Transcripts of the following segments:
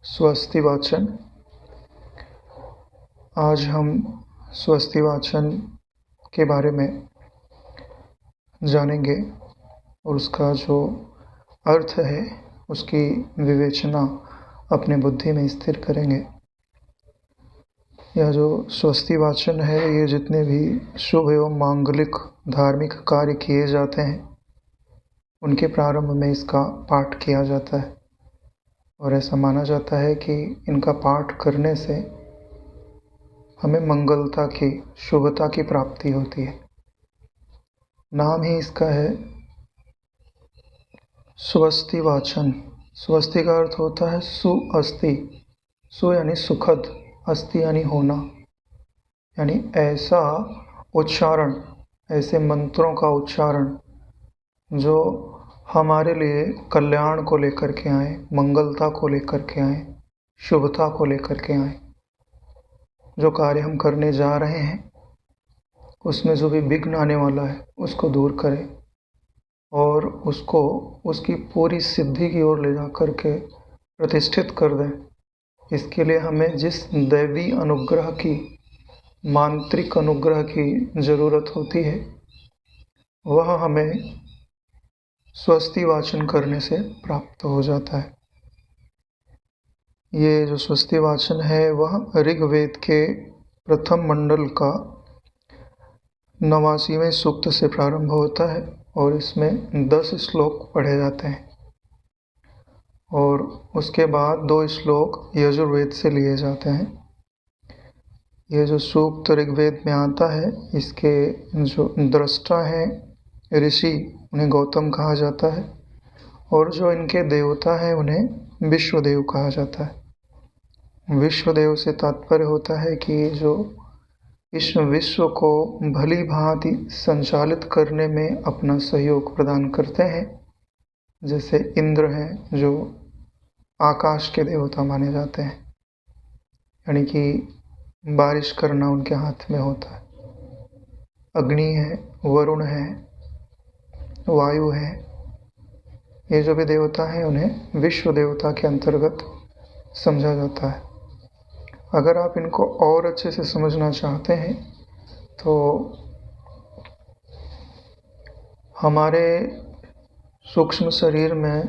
स्वस्ति वाचन। आज हम स्वस्ति वाचन के बारे में जानेंगे और उसका जो अर्थ है उसकी विवेचना अपने बुद्धि में स्थिर करेंगे। यह जो स्वस्ति वाचन है, ये जितने भी शुभ एवं मांगलिक धार्मिक कार्य किए जाते हैं उनके प्रारंभ में इसका पाठ किया जाता है और ऐसा माना जाता है कि इनका पाठ करने से हमें मंगलता की, शुभता की प्राप्ति होती है। नाम ही इसका है स्वस्ति वाचन। स्वस्ति का अर्थ होता है सुअस्ति। सु यानी सुखद, अस्ति यानी होना, यानी ऐसा उच्चारण, ऐसे मंत्रों का उच्चारण जो हमारे लिए कल्याण को लेकर के आए, मंगलता को लेकर के आए, शुभता को लेकर के आए। जो कार्य हम करने जा रहे हैं उसमें जो भी विघ्न आने वाला है उसको दूर करें और उसको उसकी पूरी सिद्धि की ओर ले जा कर के प्रतिष्ठित कर दें। इसके लिए हमें जिस दैवी अनुग्रह की, मांत्रिक अनुग्रह की ज़रूरत होती है वह हमें स्वस्ति वाचन करने से प्राप्त हो जाता है। ये जो स्वस्ति वाचन है वह ऋग्वेद के प्रथम मंडल का 89वें सूक्त से प्रारंभ होता है और इसमें 10 श्लोक पढ़े जाते हैं और उसके बाद 2 श्लोक यजुर्वेद से लिए जाते हैं। ये जो सूक्त ऋग्वेद में आता है, इसके जो दृष्टा हैं ऋषि, उन्हें गौतम कहा जाता है और जो इनके देवता हैं उन्हें विश्वदेव कहा जाता है। विश्वदेव से तात्पर्य होता है कि जो इस विश्व को भली भांति संचालित करने में अपना सहयोग प्रदान करते हैं। जैसे इंद्र हैं जो आकाश के देवता माने जाते हैं, यानी कि बारिश करना उनके हाथ में होता है। अग्नि है, वरुण है, वायु है, ये जो भी देवता हैं उन्हें विश्व देवता के अंतर्गत समझा जाता है। अगर आप इनको और अच्छे से समझना चाहते हैं तो हमारे सूक्ष्म शरीर में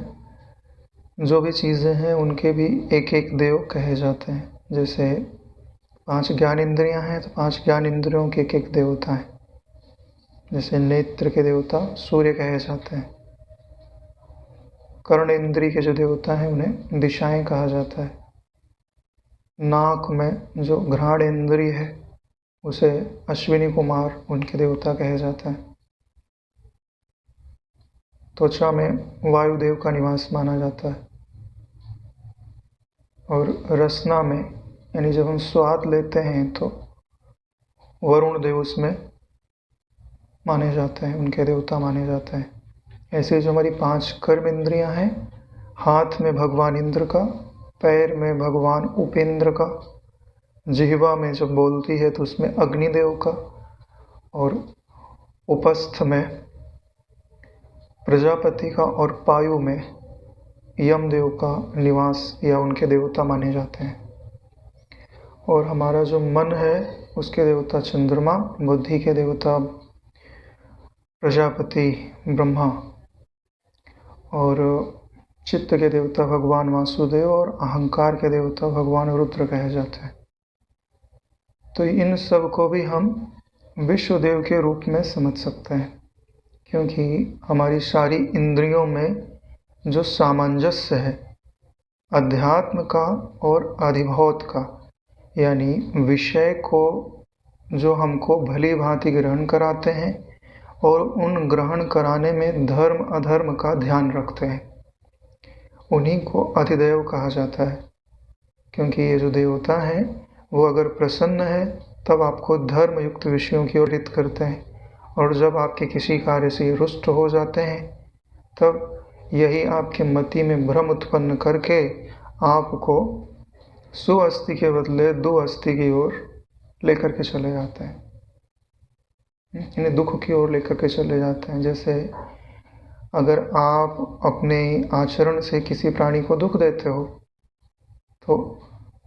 जो भी चीज़ें हैं उनके भी एक एक देव कहे जाते हैं। जैसे 5 ज्ञान इंद्रियां हैं तो 5 ज्ञान इंद्रियों के एक देवता हैं। जैसे नेत्र के देवता सूर्य कहे जाते हैं। कर्ण इंद्रिय के जो देवता हैं उन्हें दिशाएं कहा जाता है। नाक में जो घ्राण इंद्रिय है उसे अश्विनी कुमार उनके देवता कहे जाते हैं। त्वचा में वायुदेव का निवास माना जाता है और रसना में, यानी जब हम स्वाद लेते हैं तो वरुण देव उसमें माने जाते हैं, उनके देवता माने जाते हैं। ऐसे जो हमारी 5 कर्म इंद्रियां हैं, हाथ में भगवान इंद्र का, पैर में भगवान उपेंद्र का, जिह्वा में जब बोलती है तो उसमें अग्निदेव का और उपस्थ में प्रजापति का और पायु में यमदेव का निवास या उनके देवता माने जाते हैं। और हमारा जो मन है उसके देवता चंद्रमा, बुद्धि के देवता प्रजापति ब्रह्मा और चित्त के देवता भगवान वासुदेव और अहंकार के देवता भगवान रुद्र कहे जाते हैं। तो इन सब को भी हम विश्वदेव के रूप में समझ सकते हैं, क्योंकि हमारी सारी इंद्रियों में जो सामंजस्य है अध्यात्म का और अधिभौत का, यानी विषय को जो हमको भली भांति ग्रहण कराते हैं और उन ग्रहण कराने में धर्म अधर्म का ध्यान रखते हैं, उन्हीं को अधिदेव कहा जाता है। क्योंकि ये जो देवता हैं वो अगर प्रसन्न है तब आपको धर्म युक्त विषयों की ओर हित करते हैं और जब आपके किसी कार्य से रुष्ट हो जाते हैं तब यही आपके मति में भ्रम उत्पन्न करके आपको सुअस्ति के बदले दुअस्ति की ओर लेकर के चले जाते हैं, इन्हें दुख की ओर लेकर के चले जाते हैं। जैसे अगर आप अपने आचरण से किसी प्राणी को दुख देते हो तो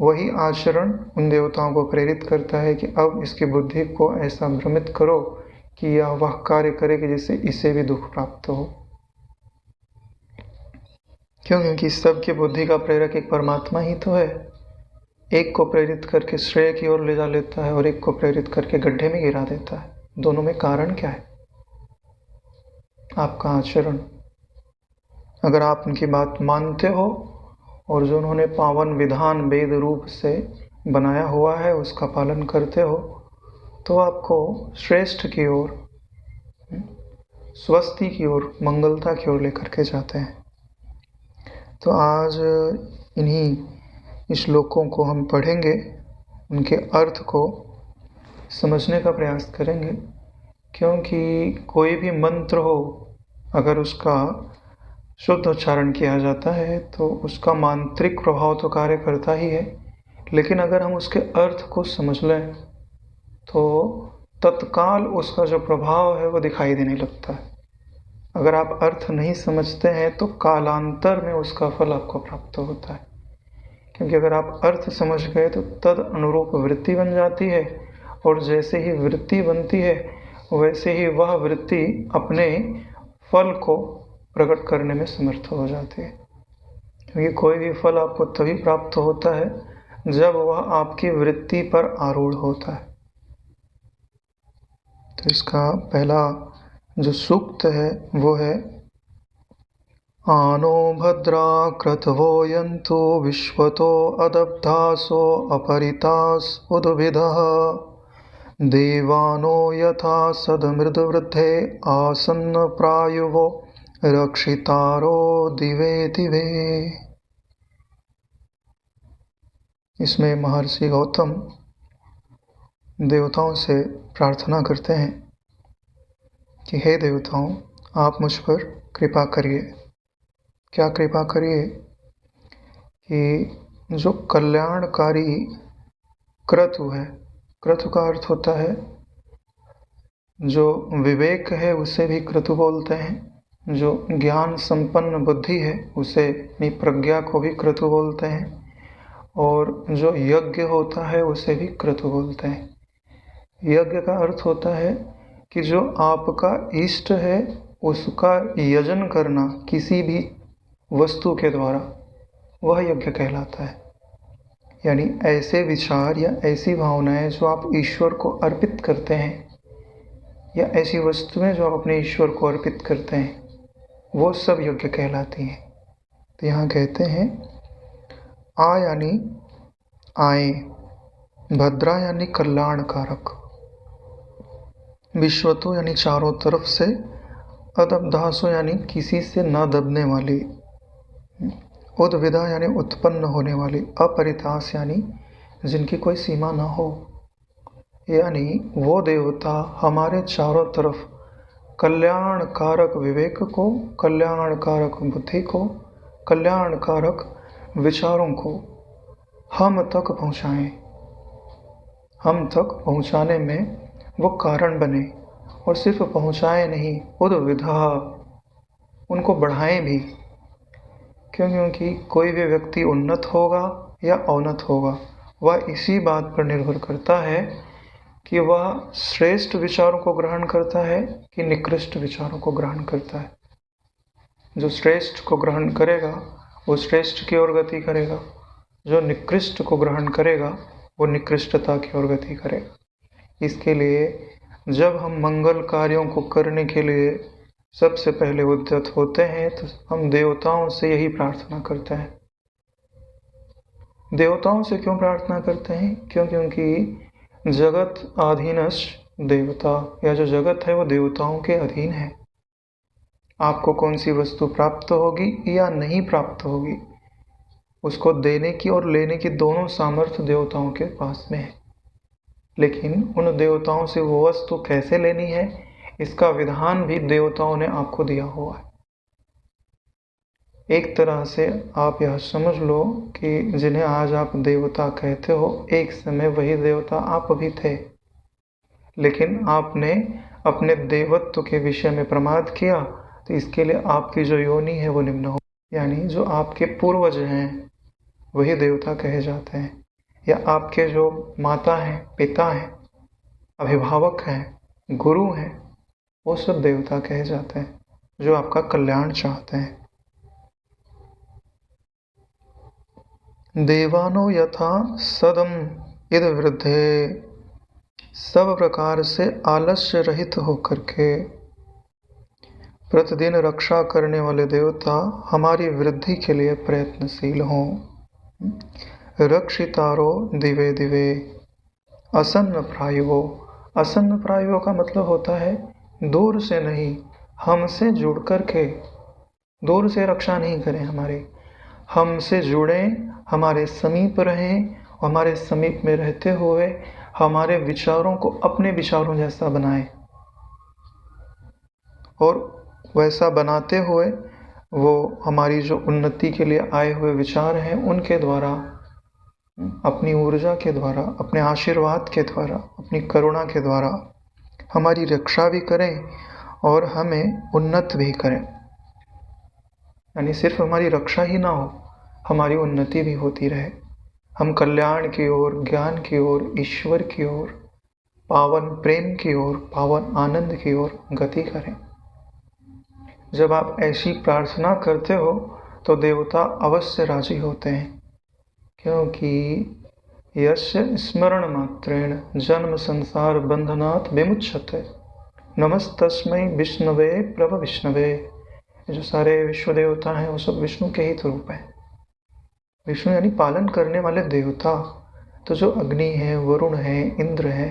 वही आचरण उन देवताओं को प्रेरित करता है कि अब इसकी बुद्धि को ऐसा भ्रमित करो कि यह वह कार्य करे कि जिससे इसे भी दुख प्राप्त हो। क्यों? क्योंकि सबकी बुद्धि का प्रेरक एक परमात्मा ही तो है। एक को प्रेरित करके श्रेय की ओर ले जा लेता है और एक को प्रेरित करके गड्ढे में गिरा देता है। दोनों में कारण क्या है? आपका आचरण। अगर आप उनकी बात मानते हो और जो उन्होंने पावन विधान वेद रूप से बनाया हुआ है उसका पालन करते हो, तो आपको श्रेष्ठ की ओर, स्वस्ति की ओर, मंगलता की ओर लेकर के जाते हैं। तो आज इन्हीं श्लोकों को हम पढ़ेंगे, उनके अर्थ को समझने का प्रयास करेंगे। क्योंकि कोई भी मंत्र हो, अगर उसका शुद्ध उच्चारण किया जाता है तो उसका मांत्रिक प्रभाव तो कार्य करता ही है, लेकिन अगर हम उसके अर्थ को समझ लें तो तत्काल उसका जो प्रभाव है वो दिखाई देने लगता है। अगर आप अर्थ नहीं समझते हैं तो कालांतर में उसका फल आपको प्राप्त होता है। क्योंकि अगर आप अर्थ समझ गए तो तद अनुरूप वृत्ति बन जाती है, और जैसे ही वृत्ति बनती है वैसे ही वह वृत्ति अपने फल को प्रकट करने में समर्थ हो जाती है। क्योंकि कोई भी फल आपको तभी प्राप्त होता है जब वह आपकी वृत्ति पर आरूढ़ होता है। तो इसका पहला जो सूक्त है वो है, आनो भद्रा क्रतवो यन्तु विश्वतो अदब्धासो अपरितास उद्भिदः देवानो यथा सदमृदवृद्धे आसन्न प्रायुवो रक्षितारो दिवे दिवे। इसमें महर्षि गौतम देवताओं से प्रार्थना करते हैं कि हे देवताओं, आप मुझ पर कृपा करिए। क्या कृपा करिए? कि जो कल्याणकारी क्रतु है, क्रतु का अर्थ होता है जो विवेक है उसे भी क्रतु बोलते हैं, जो ज्ञान संपन्न बुद्धि है उसे अपनी प्रज्ञा को भी क्रतु बोलते हैं, और जो यज्ञ होता है उसे भी क्रतु बोलते हैं। यज्ञ का अर्थ होता है कि जो आपका इष्ट है उसका यजन करना किसी भी वस्तु के द्वारा, वह यज्ञ कहलाता है। यानी ऐसे विचार या ऐसी भावनाएं जो आप ईश्वर को अर्पित करते हैं, या ऐसी वस्तुएं जो आप अपने ईश्वर को अर्पित करते हैं, वो सब यज्ञ कहलाती हैं। तो यहाँ कहते हैं आ यानी आए, भद्रा यानी कल्याणकारक, विश्वतो यानी चारों तरफ से, अदब्धासो यानी किसी से न दबने वाली, उद्विदा यानी उत्पन्न होने वाली, अपरितास यानी जिनकी कोई सीमा न हो। यानी वो देवता हमारे चारों तरफ कल्याणकारक विवेक को, कल्याणकारक बुद्धि को, कल्याणकारक विचारों को हम तक पहुँचाएं, हम तक पहुँचाने में वो कारण बने, और सिर्फ पहुँचाएं नहीं, उद्विधा उनको बढ़ाएं भी। क्योंकि कोई भी व्यक्ति उन्नत होगा या अवनत होगा वह इसी बात पर निर्भर करता है कि वह श्रेष्ठ विचारों को ग्रहण करता है कि निकृष्ट विचारों को ग्रहण करता है। जो श्रेष्ठ को ग्रहण करेगा वो श्रेष्ठ की ओर गति करेगा, जो निकृष्ट को ग्रहण करेगा वो निकृष्टता की ओर गति करेगा। इसके लिए जब हम मंगल कार्यों को करने के लिए सबसे पहले उद्यत होते हैं तो हम देवताओं से यही प्रार्थना करते हैं। देवताओं से क्यों प्रार्थना करते हैं? क्योंकि जगत अधीनश देवता, या जो जगत है वो देवताओं के अधीन है। आपको कौन सी वस्तु प्राप्त होगी या नहीं प्राप्त होगी, उसको देने की और लेने की दोनों सामर्थ्य देवताओं के पास में है। लेकिन उन देवताओं से वो वस्तु कैसे लेनी है, इसका विधान भी देवताओं ने आपको दिया हुआ है। एक तरह से आप यह समझ लो कि जिन्हें आज आप देवता कहते हो, एक समय वही देवता आप भी थे, लेकिन आपने अपने देवत्व के विषय में प्रमाद किया, तो इसके लिए आपकी जो योनि है वो निम्न हो, यानी जो आपके पूर्वज हैं वही देवता कहे जाते हैं। या आपके जो माता हैं, पिता हैं, अभिभावक हैं, गुरु हैं, वो सब देवता कहे जाते हैं, जो आपका कल्याण चाहते हैं। देवानो यथा सदम इद वृद्धे, सब प्रकार से आलस्य रहित होकर के प्रतिदिन रक्षा करने वाले देवता हमारी वृद्धि के लिए प्रयत्नशील हों। रक्षितारो दिवे दिवे असन्न प्रायो। असन्न प्रायो का मतलब होता है दूर से नहीं, हमसे जुड़ कर के, दूर से रक्षा नहीं करें हमारे, हमसे जुड़ें, हमारे समीप रहें, हमारे समीप में रहते हुए हमारे विचारों को अपने विचारों जैसा बनाएं, और वैसा बनाते हुए वो हमारी जो उन्नति के लिए आए हुए विचार हैं उनके द्वारा, अपनी ऊर्जा के द्वारा, अपने आशीर्वाद के द्वारा, अपनी करुणा के द्वारा हमारी रक्षा भी करें और हमें उन्नत भी करें। यानी सिर्फ हमारी रक्षा ही ना हो, हमारी उन्नति भी होती रहे, हम कल्याण की ओर, ज्ञान की ओर, ईश्वर की ओर, पावन प्रेम की ओर, पावन आनंद की ओर गति करें। जब आप ऐसी प्रार्थना करते हो तो देवता अवश्य राजी होते हैं, क्योंकि यस्य स्मरण मात्रेण जन्म संसार बंधनात् विमुच्यते, नमस्तस्मै विष्णवे प्रभ विष्णवे। जो सारे विश्व देवता हैं वो सब विष्णु के ही तो रूप हैं। विष्णु यानी पालन करने वाले देवता। तो जो अग्नि है, वरुण है, इंद्र है,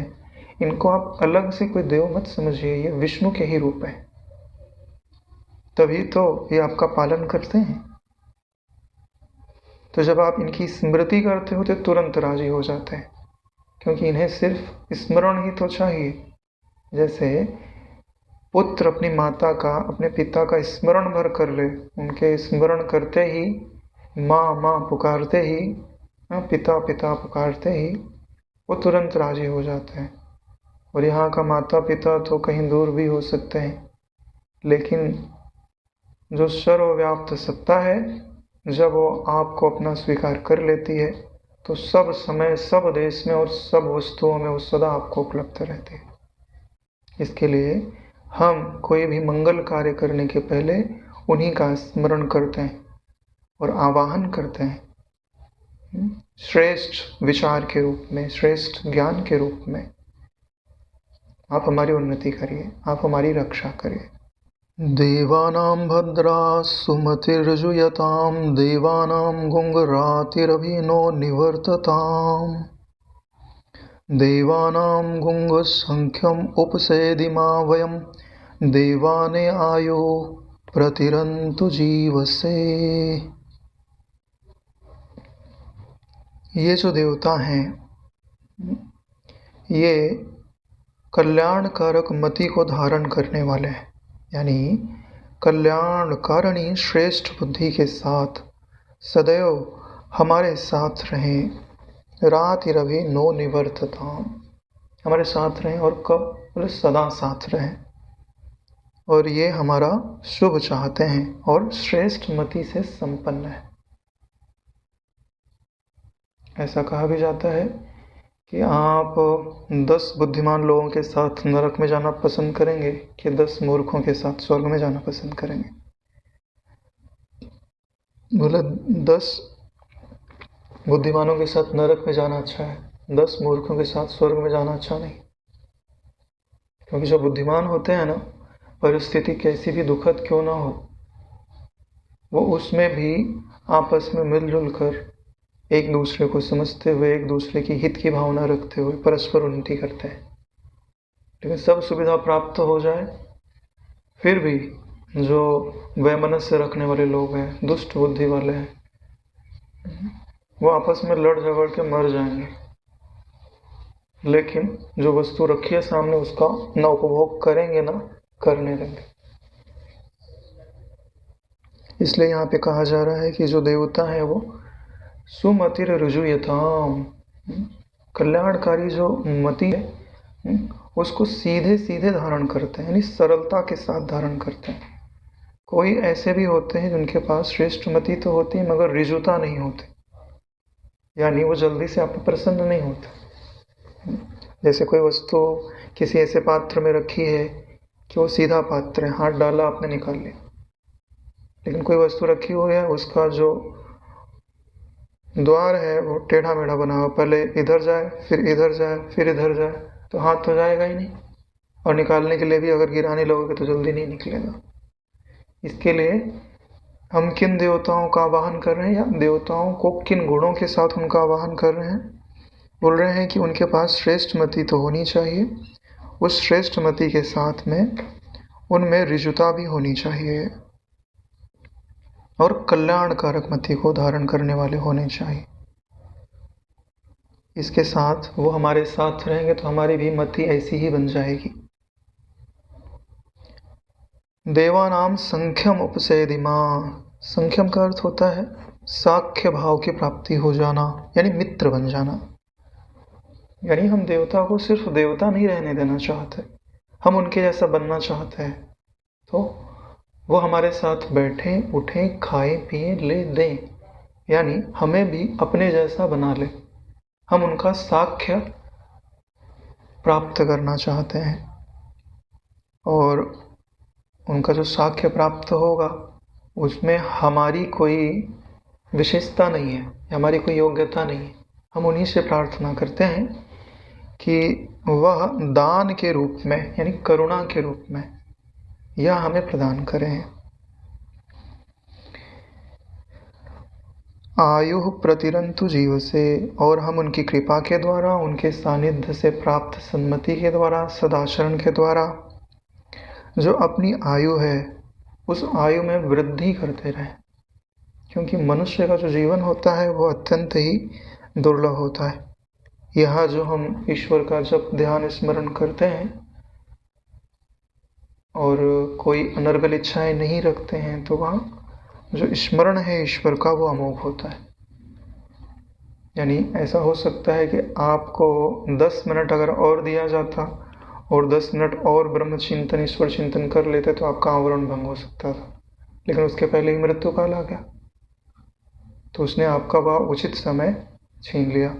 इनको आप अलग से कोई देव मत समझिए, ये विष्णु के ही रूप है, तभी तो ये आपका पालन करते हैं। तो जब आप इनकी स्मृति करते हो तो तुरंत राजी हो जाते हैं, क्योंकि इन्हें सिर्फ स्मरण ही तो चाहिए। जैसे पुत्र अपनी माता का, अपने पिता का स्मरण भर कर ले, उनके स्मरण करते ही, माँ माँ पुकारते ही, पिता पिता पुकारते ही वो तुरंत राजी हो जाते हैं। और यहाँ का माता पिता तो कहीं दूर भी हो सकते हैं, लेकिन जो सर्वव्याप्त सत्ता है, जब वो आपको अपना स्वीकार कर लेती है तो सब समय, सब देश में और सब वस्तुओं में वो सदा आपको उपलब्ध रहती है। इसके लिए हम कोई भी मंगल कार्य करने के पहले उन्हीं का स्मरण करते हैं और आवाहन करते हैं, श्रेष्ठ विचार के रूप में, श्रेष्ठ ज्ञान के रूप में। आप हमारी उन्नति करिए, आप हमारी रक्षा करिए। देवानां भद्रा सुमतिर्जुयतां, देवानां गुंगरातिरभिनो निवर्तताम्, देवानां गुंगसंख्यम उपसेदिमा वयं, देवाने आयो प्रतिरंतु जीवसे। ये जो देवता हैं ये कल्याणकारक मति को धारण करने वाले हैं, यानी कल्याणकारिणी श्रेष्ठ बुद्धि के साथ सदैव हमारे साथ रहें। रातिरभि नो निवर्तताम, हमारे साथ रहें, और कब? बोले सदा साथ रहें। और ये हमारा शुभ चाहते हैं और श्रेष्ठ मति से संपन्न है। ऐसा कहा भी जाता है कि आप 10 बुद्धिमान लोगों के साथ नरक में जाना पसंद करेंगे कि 10 मूर्खों के साथ स्वर्ग में जाना पसंद करेंगे? बोले 10 बुद्धिमानों के साथ नरक में जाना अच्छा है, 10 मूर्खों के साथ स्वर्ग में जाना अच्छा नहीं। क्योंकि जो बुद्धिमान होते हैं ना, परिस्थिति कैसी भी दुखद क्यों ना हो, वो उसमें भी आपस में मिलजुल कर एक दूसरे को समझते हुए, एक दूसरे की हित की भावना रखते हुए परस्पर उन्नति करते हैं। लेकिन सब सुविधा प्राप्त हो जाए फिर भी जो वैमनस्य रखने वाले लोग हैं, दुष्ट बुद्धि वाले हैं, वो आपस में लड़ झगड़ के मर जाएंगे, लेकिन जो वस्तु रखी है सामने उसका न उपभोग करेंगे ना करने देंगे। इसलिए यहाँ पे कहा जा रहा है कि जो देवता है वो सुमतिर रुजुयताम, कल्याणकारी जो मति है उसको सीधे सीधे धारण करते हैं, यानी सरलता के साथ धारण करते हैं। कोई ऐसे भी होते हैं जिनके पास श्रेष्ठ मति तो होती है मगर रिजुता नहीं होती, यानी वो जल्दी से आप पे प्रसन्न नहीं होता। जैसे कोई वस्तु किसी ऐसे पात्र में रखी है कि वो सीधा पात्र है, हाथ डाला आपने निकाल लिया, लेकिन कोई वस्तु रखी हुई है उसका जो द्वार है वो टेढ़ा मेढ़ा बना हुआ, पहले इधर जाए फिर इधर जाए फिर इधर जाए, तो हाथ तो जाएगा ही नहीं, और निकालने के लिए भी अगर गिराने लगोगे तो जल्दी नहीं निकलेगा। इसके लिए हम किन देवताओं का आवाहन कर रहे हैं, या देवताओं को किन गुणों के साथ उनका आवाहन कर रहे हैं? बोल रहे हैं कि उनके पास श्रेष्ठ मति तो होनी चाहिए, उस श्रेष्ठ मति के साथ में उनमें ऋजुता भी होनी चाहिए, और कल्याणकारक मति को धारण करने वाले होने चाहिए। इसके साथ वो हमारे साथ रहेंगे तो हमारी भी मति ऐसी ही बन जाएगी। देवानाम संख्यम उपसेदिमा, संख्यम का अर्थ होता है साख्य भाव की प्राप्ति हो जाना, यानी मित्र बन जाना। यानी हम देवता को सिर्फ देवता नहीं रहने देना चाहते, हम उनके जैसा बनना चाहते हैं, तो वो हमारे साथ बैठे उठे खाए पिए ले दें, यानी हमें भी अपने जैसा बना ले, हम उनका साख्य प्राप्त करना चाहते हैं। और उनका जो साख्य प्राप्त होगा उसमें हमारी कोई विशेषता नहीं है, हमारी कोई योग्यता नहीं है, हम उन्हीं से प्रार्थना करते हैं कि वह दान के रूप में, यानी करुणा के रूप में यह हमें प्रदान करें। आयु प्रतिरंतु जीव से, और हम उनकी कृपा के द्वारा, उनके सानिध्य से प्राप्त सन्मति के द्वारा, सदाचरण के द्वारा जो अपनी आयु है उस आयु में वृद्धि करते रहें, क्योंकि मनुष्य का जो जीवन होता है वो अत्यंत ही दुर्लभ होता है। यह जो हम ईश्वर का जब ध्यान स्मरण करते हैं और कोई अनर्गल इच्छाएं नहीं रखते हैं, तो वह जो स्मरण है ईश्वर का वो अमोघ होता है। यानी ऐसा हो सकता है कि आपको 10 मिनट अगर और दिया जाता और 10 मिनट और ब्रह्म चिंतन, ईश्वर चिंतन कर लेते तो आपका आवरण भंग हो सकता था, लेकिन उसके पहले ही मृत्यु काल आ गया, तो उसने आपका वह उचित समय छीन लिया।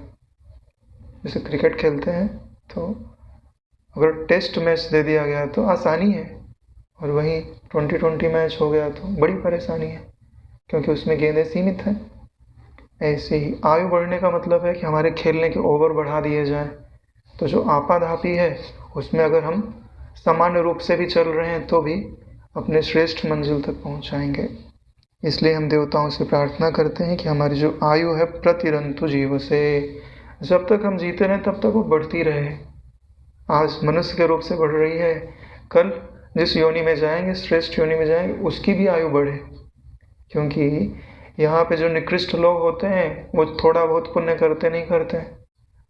जैसे क्रिकेट खेलते हैं तो अगर टेस्ट मैच दे दिया गया तो आसानी है, और वहीं 2020 मैच हो गया तो बड़ी परेशानी है, क्योंकि उसमें गेंदें सीमित हैं। ऐसे ही आयु बढ़ने का मतलब है कि हमारे खेलने के ओवर बढ़ा दिए जाएं, तो जो आपाधापी है उसमें अगर हम सामान्य रूप से भी चल रहे हैं तो भी अपने श्रेष्ठ मंजिल तक पहुंच जाएंगे। इसलिए हम देवताओं से प्रार्थना करते हैं कि हमारी जो आयु है प्रतिरंतु जीव से, जब तक हम जीते रहें तब तक वो बढ़ती रहे। आज मनुष्य के रूप से बढ़ रही है, कल जिस योनि में जाएंगे, श्रेष्ठ योनि में जाएंगे, उसकी भी आयु बढ़े, क्योंकि यहाँ पे जो निकृष्ट लोग होते हैं वो थोड़ा बहुत पुण्य करते नहीं करते,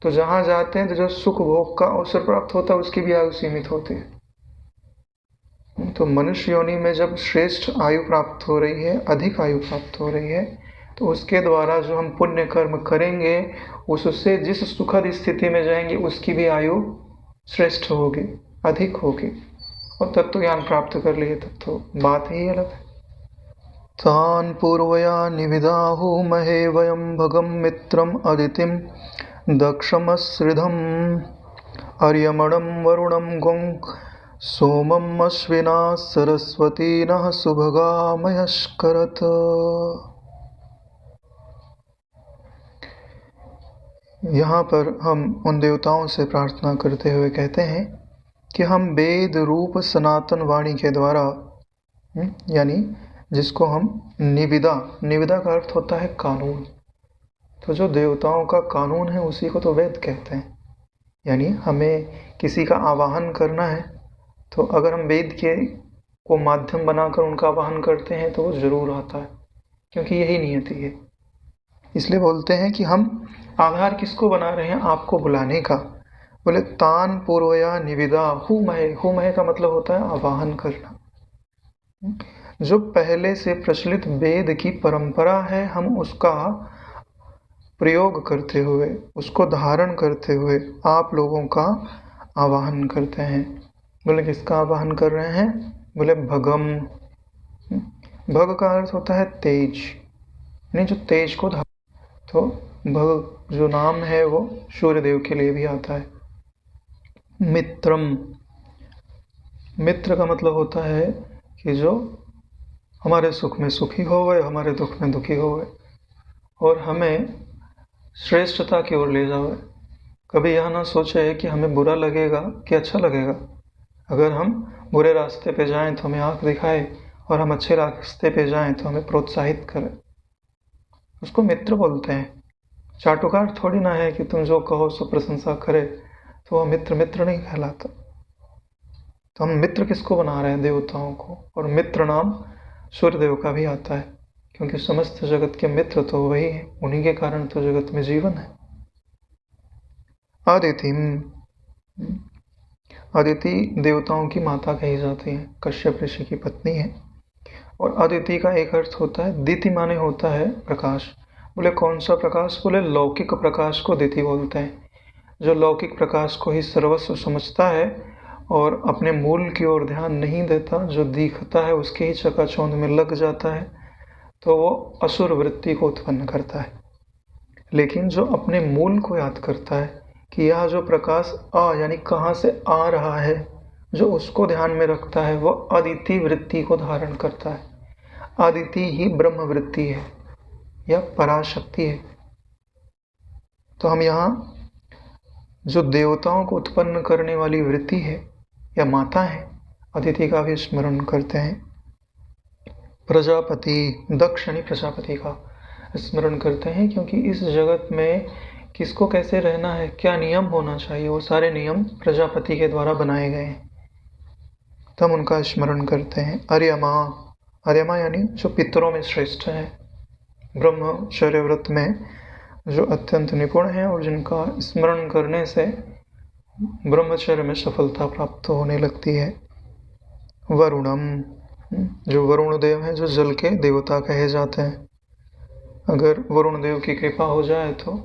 तो जहाँ जाते हैं तो जो सुख भोग का अवसर प्राप्त होता है उसकी भी आयु सीमित होती है। तो मनुष्य योनि में जब श्रेष्ठ आयु प्राप्त हो रही है, अधिक आयु प्राप्त हो रही है, तो उसके द्वारा जो हम पुण्य कर्म करेंगे उससे जिस सुखद स्थिति में जाएंगे उसकी भी आयु श्रेष्ठ होगी, अधिक होगी, और तत्व ज्ञान प्राप्त कर लिए तब तो बात ही अलग है। तान पूर्वया निविदाहुमहे वयं भगं मित्रम अदितिम दक्षमश्रिधम अर्यमणं वरुणं गं सोमम अश्विना सरस्वती नः सुभगा मयस्करत। यहाँ पर हम उन देवताओं से प्रार्थना करते हुए कहते हैं कि हम वेद रूप सनातन वाणी के द्वारा, यानी जिसको हम निविदा, निविदा का अर्थ होता है कानून, तो जो देवताओं का कानून है उसी को तो वेद कहते हैं। यानी हमें किसी का आवाहन करना है तो अगर हम वेद के को माध्यम बनाकर उनका आवाहन करते हैं तो वो जरूर आता है, क्योंकि यही नियति है। इसलिए बोलते हैं कि हम आधार किसको बना रहे हैं, आपको बुलाने का। बोले तान पूर्वया निविदा हु महे का मतलब होता है आवाहन करना। जो पहले से प्रचलित वेद की परंपरा है हम उसका प्रयोग करते हुए, उसको धारण करते हुए आप लोगों का आवाहन करते हैं। बोले किसका आवाहन कर रहे हैं? बोले भगम। भग का अर्थ होता है तेज, यानी जो तेज को तो भग जो नाम है वो सूर्यदेव के लिए भी आता है। मित्रम, मित्र का मतलब होता है कि जो हमारे सुख में सुखी होवे, हमारे दुख में दुखी होवे और हमें श्रेष्ठता की ओर ले जावे। कभी यह ना सोचे कि हमें बुरा लगेगा कि अच्छा लगेगा। अगर हम बुरे रास्ते पे जाएं तो हमें आंख दिखाए और हम अच्छे रास्ते पे जाएं तो हमें प्रोत्साहित करे, उसको मित्र बोलते हैं। चाटुकार थोड़ी ना है कि तुम जो कहो सो प्रशंसा करे, तो वह मित्र मित्र नहीं कहलाता। तो हम मित्र किसको बना रहे हैं? देवताओं को। और मित्र नाम सूर्यदेव का भी आता है, क्योंकि समस्त जगत के मित्र तो वही है, उन्हीं के कारण तो जगत में जीवन है। अदिति, अदिति देवताओं की माता कही जाती है, कश्यप ऋषि की पत्नी है। और अदिति का एक अर्थ होता है, दिति माने होता है प्रकाश। बोले कौन सा प्रकाश? बोले लौकिक प्रकाश को दिति बोलते हैं। जो लौकिक प्रकाश को ही सर्वस्व समझता है और अपने मूल की ओर ध्यान नहीं देता, जो दिखता है उसके ही चकाचौंध में लग जाता है, तो वो असुर वृत्ति को उत्पन्न करता है। लेकिन जो अपने मूल को याद करता है कि यह जो प्रकाश यानी कहाँ से आ रहा है, जो उसको ध्यान में रखता है, वह अदिति वृत्ति को धारण करता है। अदिति ही ब्रह्म वृत्ति है या पराशक्ति है। तो हम यहाँ जो देवताओं को उत्पन्न करने वाली वृत्ति है या माता है, अदिति का भी स्मरण करते हैं। प्रजापति, दक्ष यानी प्रजापति का स्मरण करते हैं, क्योंकि इस जगत में किसको कैसे रहना है, क्या नियम होना चाहिए, वो सारे नियम प्रजापति के द्वारा बनाए गए हैं। तब उनका स्मरण करते हैं। अर्यमा, अर्यमा यानी जो पितरों में श्रेष्ठ है, ब्रह्मचर्य व्रत में जो अत्यंत निपुण है और जिनका स्मरण करने से ब्रह्मचर्य में सफलता प्राप्त होने लगती है। वरुणम, जो वरुण देव हैं, जो जल के देवता कहे जाते हैं। अगर वरुण देव की कृपा हो जाए तो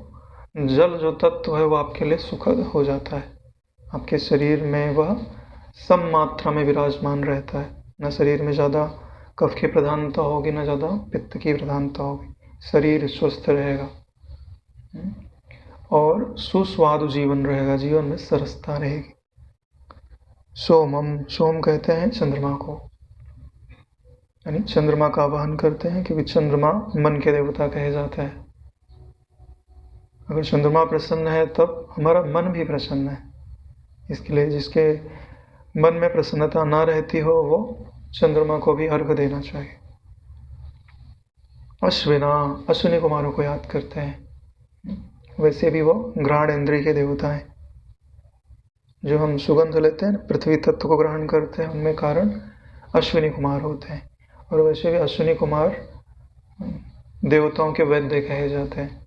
जल जो तत्व है वो आपके लिए सुखद हो जाता है। आपके शरीर में वह सम मात्रा में विराजमान रहता है। न शरीर में ज़्यादा कफ की प्रधानता होगी, न ज़्यादा पित्त की प्रधानता होगी। शरीर स्वस्थ रहेगा और सुस्वादु जीवन रहेगा, जीवन में सरसता रहेगी। सोमम, सोम कहते हैं चंद्रमा को, यानी चंद्रमा का आवाहन करते हैं, क्योंकि चंद्रमा मन के देवता कहे जाते हैं। अगर चंद्रमा प्रसन्न है तब हमारा मन भी प्रसन्न है। इसके लिए जिसके मन में प्रसन्नता ना रहती हो, वो चंद्रमा को भी अर्घ देना चाहिए। अश्विना, अश्विनी कुमारों को याद करते हैं। वैसे भी वो घ्राण इंद्रिय के देवता हैं। जो हम सुगंध लेते हैं, पृथ्वी तत्व को ग्रहण करते हैं, उनमें कारण अश्विनी कुमार होते हैं। और वैसे भी अश्विनी कुमार देवताओं के वैद्य कहे जाते हैं।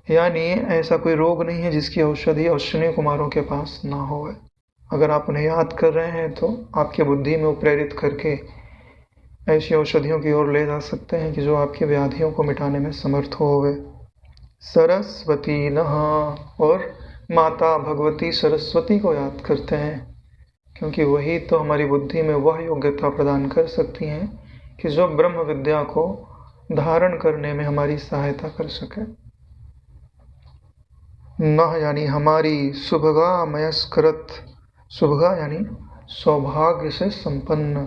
यानी ऐसा कोई रोग नहीं है जिसकी औषधि अश्विनी कुमारों के पास ना हो। अगर आप उन्हें याद कर रहे हैं तो आपके बुद्धि में वो प्रेरित करके ऐसी औषधियों की ओर ले जा सकते हैं कि जो आपकी व्याधियों को मिटाने में समर्थ होवे। सरस्वती नहा, और माता भगवती सरस्वती को याद करते हैं, क्योंकि वही तो हमारी बुद्धि में वह योग्यता प्रदान कर सकती हैं कि जो ब्रह्म विद्या को धारण करने में हमारी सहायता कर सके। नह यानी हमारी, सुभगा मयस्कृत, सुभगा यानी सौभाग्य से संपन्न,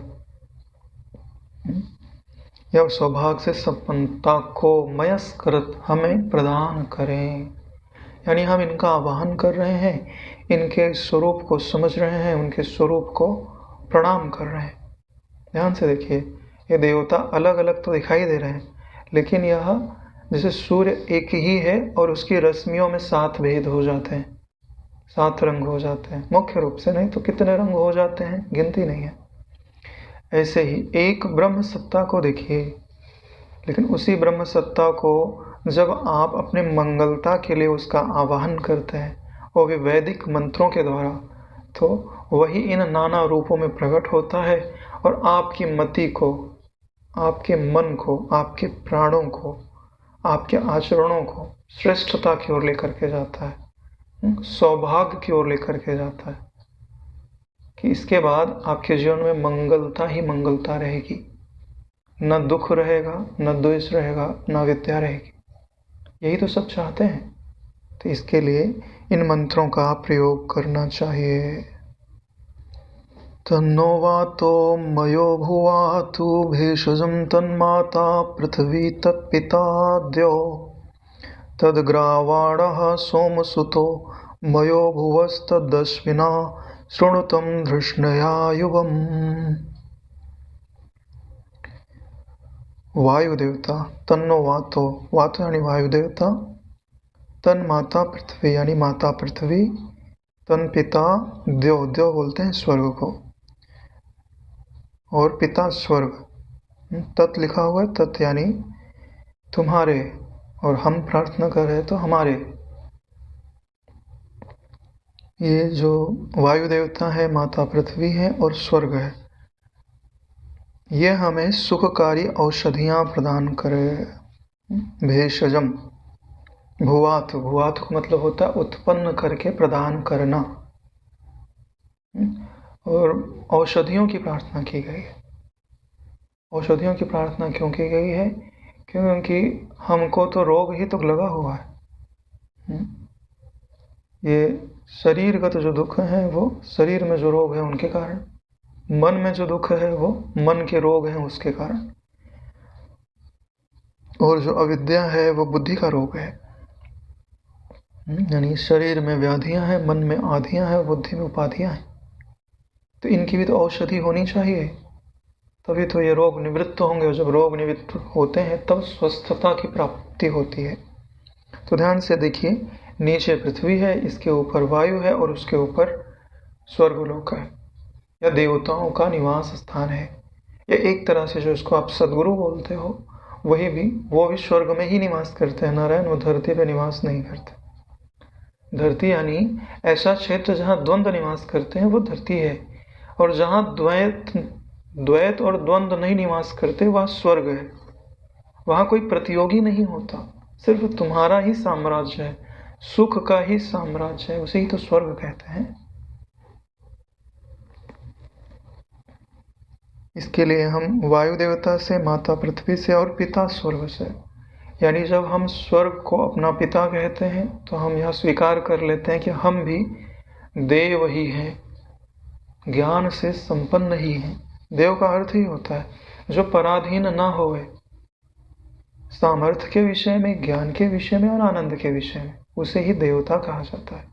या सौभाग्य से संपन्नता को मयस्कृत हमें प्रदान करें। यानी हम इनका आवाहन कर रहे हैं, इनके स्वरूप को समझ रहे हैं, उनके स्वरूप को प्रणाम कर रहे हैं। ध्यान से देखिए, ये देवता अलग अलग तो दिखाई दे रहे हैं, लेकिन यह जैसे सूर्य एक ही है और उसकी रश्मियों में 7 भेद हो जाते हैं, 7 रंग हो जाते हैं मुख्य रूप से, नहीं तो कितने रंग हो जाते हैं गिनती नहीं है। ऐसे ही एक ब्रह्म सत्ता को देखिए, लेकिन उसी ब्रह्म सत्ता को जब आप अपने मंगलता के लिए उसका आवाहन करते हैं, वो भी वैदिक मंत्रों के द्वारा, तो वही इन नाना रूपों में प्रकट होता है और आपकी मति को, आपके मन को, आपके प्राणों को, आपके आचरणों को श्रेष्ठता की ओर लेकर के जाता है, सौभाग्य की ओर लेकर के जाता है, कि इसके बाद आपके जीवन में मंगलता ही मंगलता रहेगी। न दुख रहेगा, न द्वेष रहेगा, न विद्या रहेगी। यही तो सब चाहते हैं। तो इसके लिए इन मंत्रों का प्रयोग करना चाहिए। तन्नो वातो मयो भुवातु भेषजं तन्माता पृथ्वी तत्पिताद्यो तद्ग्रावाणः सोमसुतो मयो भुवस्तदश्विना शृणुतं धृष्णया युवम्। वायुदेवता तन्नो वातो, वातो यानी वायुदेवता, तन माता पृथ्वी यानी माता पृथ्वी, तन पिता द्यो, द्यो बोलते हैं स्वर्ग को, और पिता स्वर्ग, तत् लिखा हुआ है, तत् यानी तुम्हारे, और हम प्रार्थना कर रहे तो हमारे। ये जो वायु देवता है माता पृथ्वी है और स्वर्ग है, ये हमें सुखकारी औषधियाँ प्रदान करे। भेषजम, भुवात, भुवात का मतलब होता है उत्पन्न करके प्रदान करना, और औषधियों की प्रार्थना की गई है। औषधियों की प्रार्थना क्यों की गई है? क्योंकि हमको तो रोग ही तो लगा हुआ है। ये शरीरगत जो दुख है वो शरीर में जो रोग है उनके कारण, मन में जो दुख है वो मन के रोग हैं उसके कारण, और जो अविद्या है वो बुद्धि का रोग है। यानी शरीर में व्याधियां हैं, मन में आधियां हैं, बुद्धि में उपाधियां हैं। तो इनकी भी तो औषधि होनी चाहिए, तभी तो ये रोग निवृत्त होंगे, और जब रोग निवृत्त होते हैं तब स्वस्थता की प्राप्ति होती है। तो ध्यान से देखिए, नीचे पृथ्वी है, इसके ऊपर वायु है, और उसके ऊपर स्वर्गलोक है या देवताओं का निवास स्थान है। या एक तरह से जो इसको आप सदगुरु बोलते हो, वो भी स्वर्ग में ही निवास करते हैं। नारायण वो धरती पे निवास नहीं करते। धरती यानी ऐसा क्षेत्र जहाँ द्वंद्व निवास करते हैं वो धरती है, और जहाँ द्वैत और द्वंद्व नहीं निवास करते वह स्वर्ग है। वहाँ कोई प्रतियोगी नहीं होता, सिर्फ तुम्हारा ही साम्राज्य है, सुख का ही साम्राज्य है, उसे ही तो स्वर्ग कहते हैं। इसके लिए हम वायु देवता से, माता पृथ्वी से, और पिता स्वर्ग से, यानी जब हम स्वर्ग को अपना पिता कहते हैं तो हम यह स्वीकार कर लेते हैं कि हम भी देव ही हैं, ज्ञान से संपन्न ही हैं। देव का अर्थ ही होता है जो पराधीन ना होवे, सामर्थ्य के विषय में, ज्ञान के विषय में और आनंद के विषय में, उसे ही देवता कहा जाता है,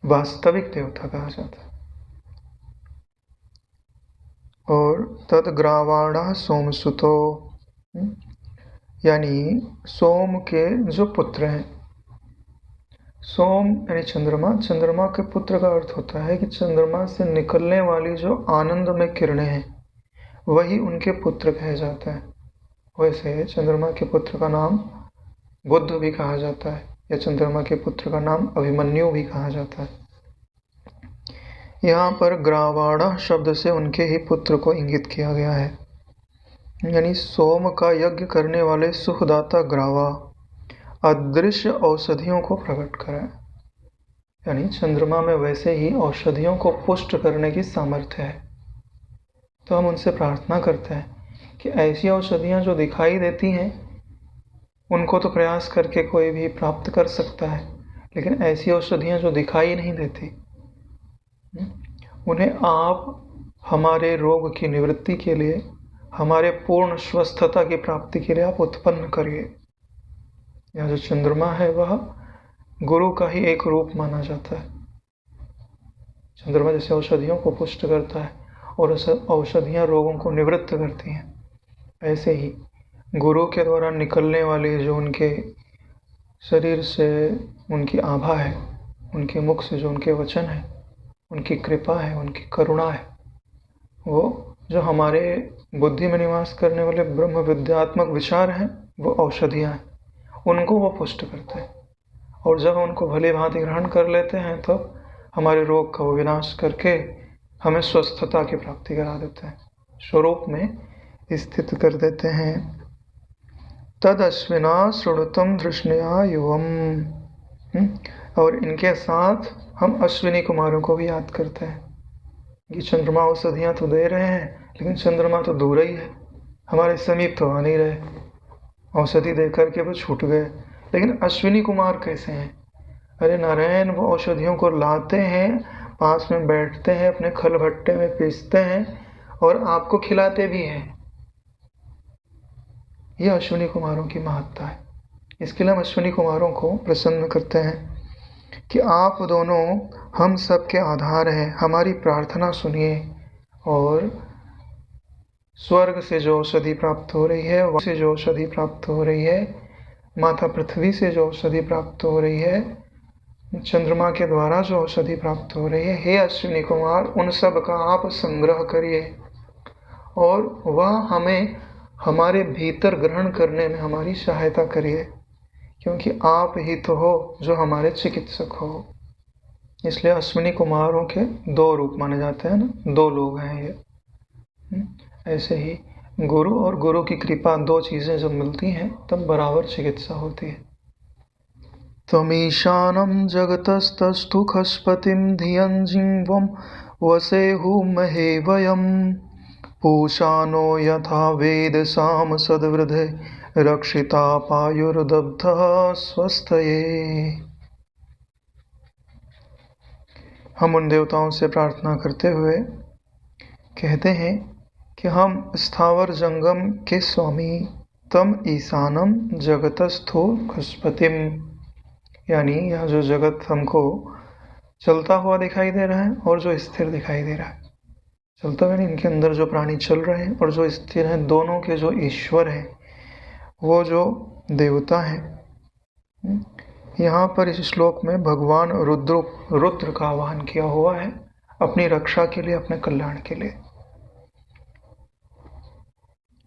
वास्तविक देवता कहा जाता है। और तद्ग्रावाणः सोमसुतो, यानी सोम के जो पुत्र हैं। सोम यानी चंद्रमा, चंद्रमा के पुत्र का अर्थ होता है कि चंद्रमा से निकलने वाली जो आनंद में किरणें हैं वही उनके पुत्र कहे जाते हैं। वैसे चंद्रमा के पुत्र का नाम बुध भी कहा जाता है, या चंद्रमा के पुत्र का नाम अभिमन्यु भी कहा जाता है। यहाँ पर ग्रावाण शब्द से उनके ही पुत्र को इंगित किया गया है, यानी सोम का यज्ञ करने वाले सुखदाता ग्रावा अदृश्य औषधियों को प्रकट करें। यानी चंद्रमा में वैसे ही औषधियों को पुष्ट करने की सामर्थ्य है। तो हम उनसे प्रार्थना करते हैं कि ऐसी औषधियाँ जो दिखाई देती हैं उनको तो प्रयास करके कोई भी प्राप्त कर सकता है, लेकिन ऐसी औषधियाँ जो दिखाई नहीं देती, उन्हें आप हमारे रोग की निवृत्ति के लिए, हमारे पूर्ण स्वस्थता की प्राप्ति के लिए आप उत्पन्न करिए। यह जो चंद्रमा है वह गुरु का ही एक रूप माना जाता है। चंद्रमा जैसे औषधियों को पुष्ट करता है और औषधियाँ रोगों को निवृत्त करती हैं, ऐसे ही गुरु के द्वारा निकलने वाली जो उनके शरीर से उनकी आभा है, उनके मुख से जो उनके वचन है, उनकी कृपा है, उनकी करुणा है, वो जो हमारे बुद्धि में निवास करने वाले ब्रह्म विद्यात्मक विचार हैं वो औषधियाँ हैं, उनको वो पुष्ट करते हैं। और जब उनको भली भांति ग्रहण कर लेते हैं तो हमारे रोग का वो विनाश करके हमें स्वस्थता की प्राप्ति करा देते हैं, स्वरूप में स्थित कर देते हैं। तद अश्विना शृणुतम धृष्णया युवम। और इनके साथ हम अश्विनी कुमारों को भी याद करते हैं कि चंद्रमा औषधियाँ तो दे रहे हैं, लेकिन चंद्रमा तो दूर ही है, हमारे समीप तो आ नहीं रहे। औषधि देकर के वो छूट गए। लेकिन अश्विनी कुमार कैसे हैं? अरे नारायण, वो औषधियों को लाते हैं, पास में बैठते हैं, अपने खलभट्टे में पीसते हैं और आपको खिलाते भी हैं। ये अश्विनी कुमारों की महत्ता है। इसके लिए हम अश्विनी कुमारों को प्रसन्न करते हैं कि आप दोनों हम सब के आधार हैं, हमारी प्रार्थना सुनिए। और स्वर्ग से जो औषधि प्राप्त हो रही है, वहाँ से जो औषधि प्राप्त हो रही है, माता पृथ्वी से जो औषधि प्राप्त हो रही है, चंद्रमा के द्वारा जो औषधि प्राप्त हो रही है, हे अश्विनी कुमार, उन सब का आप संग्रह करिए और वह हमें हमारे भीतर ग्रहण करने में हमारी सहायता करिए, क्योंकि आप ही तो हो जो हमारे चिकित्सक हो। इसलिए अश्विनी कुमारों के दो रूप माने जाते हैं ना, दो लोग हैं ये। ऐसे ही गुरु और गुरु की कृपा, दो चीज़ें जब मिलती हैं तब बराबर चिकित्सा होती है। त्वमीशानं जगतस्तस्थु खस्पतिं धियं जिह्वं वसेहुमहे वयं पूषानो यथा वेद साम सद्वृधे रक्षिता पायुर्दब्धः स्वस्थये। हम उन देवताओं से प्रार्थना करते हुए कहते हैं कि हम स्थावर जंगम के स्वामी तम ईशानम जगतस्थो खस्पतिम, यानी यह जो जगत हमको चलता हुआ दिखाई दे रहा है और जो स्थिर दिखाई दे रहा है, चलता हुआ यानी इनके अंदर जो प्राणी चल रहे हैं और जो स्थिर हैं, दोनों के जो ईश्वर हैं, वो जो देवता हैं। यहाँ पर इस श्लोक में भगवान रुद्र का आवाहन किया हुआ है अपनी रक्षा के लिए, अपने कल्याण के लिए।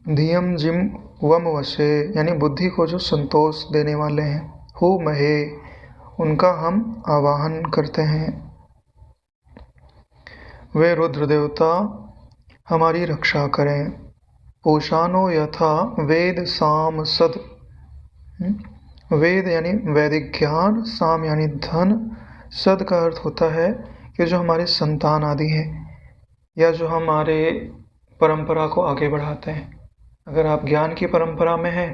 धियम जिम वम वशे, यानी बुद्धि को जो संतोष देने वाले हैं, हु महे, उनका हम आवाहन करते हैं। वे रुद्र देवता हमारी रक्षा करें। पोषानो यथा वेद साम सद, वेद यानी वैदिक ज्ञान, साम यानी धन, सद का अर्थ होता है कि जो हमारे संतान आदि हैं या जो हमारे परंपरा को आगे बढ़ाते हैं। अगर आप ज्ञान की परंपरा में हैं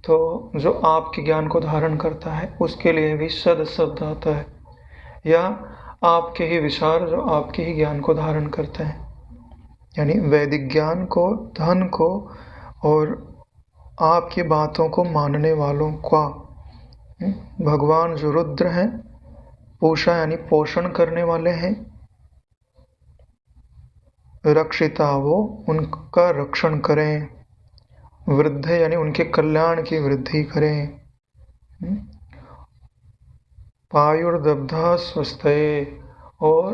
तो जो आपके ज्ञान को धारण करता है उसके लिए भी सद शब्द आता है, या आपके ही विचार जो आपके ही ज्ञान को धारण करते हैं, यानी वैदिक ज्ञान को, धन को और आपकी बातों को मानने वालों का भगवान जो रुद्र हैं, पोषा यानी पोषण करने वाले हैं, रक्षिता वो उनका रक्षण करें, वृद्धि यानी उनके कल्याण की वृद्धि करें, पायुर्दब्धा स्वस्थये, और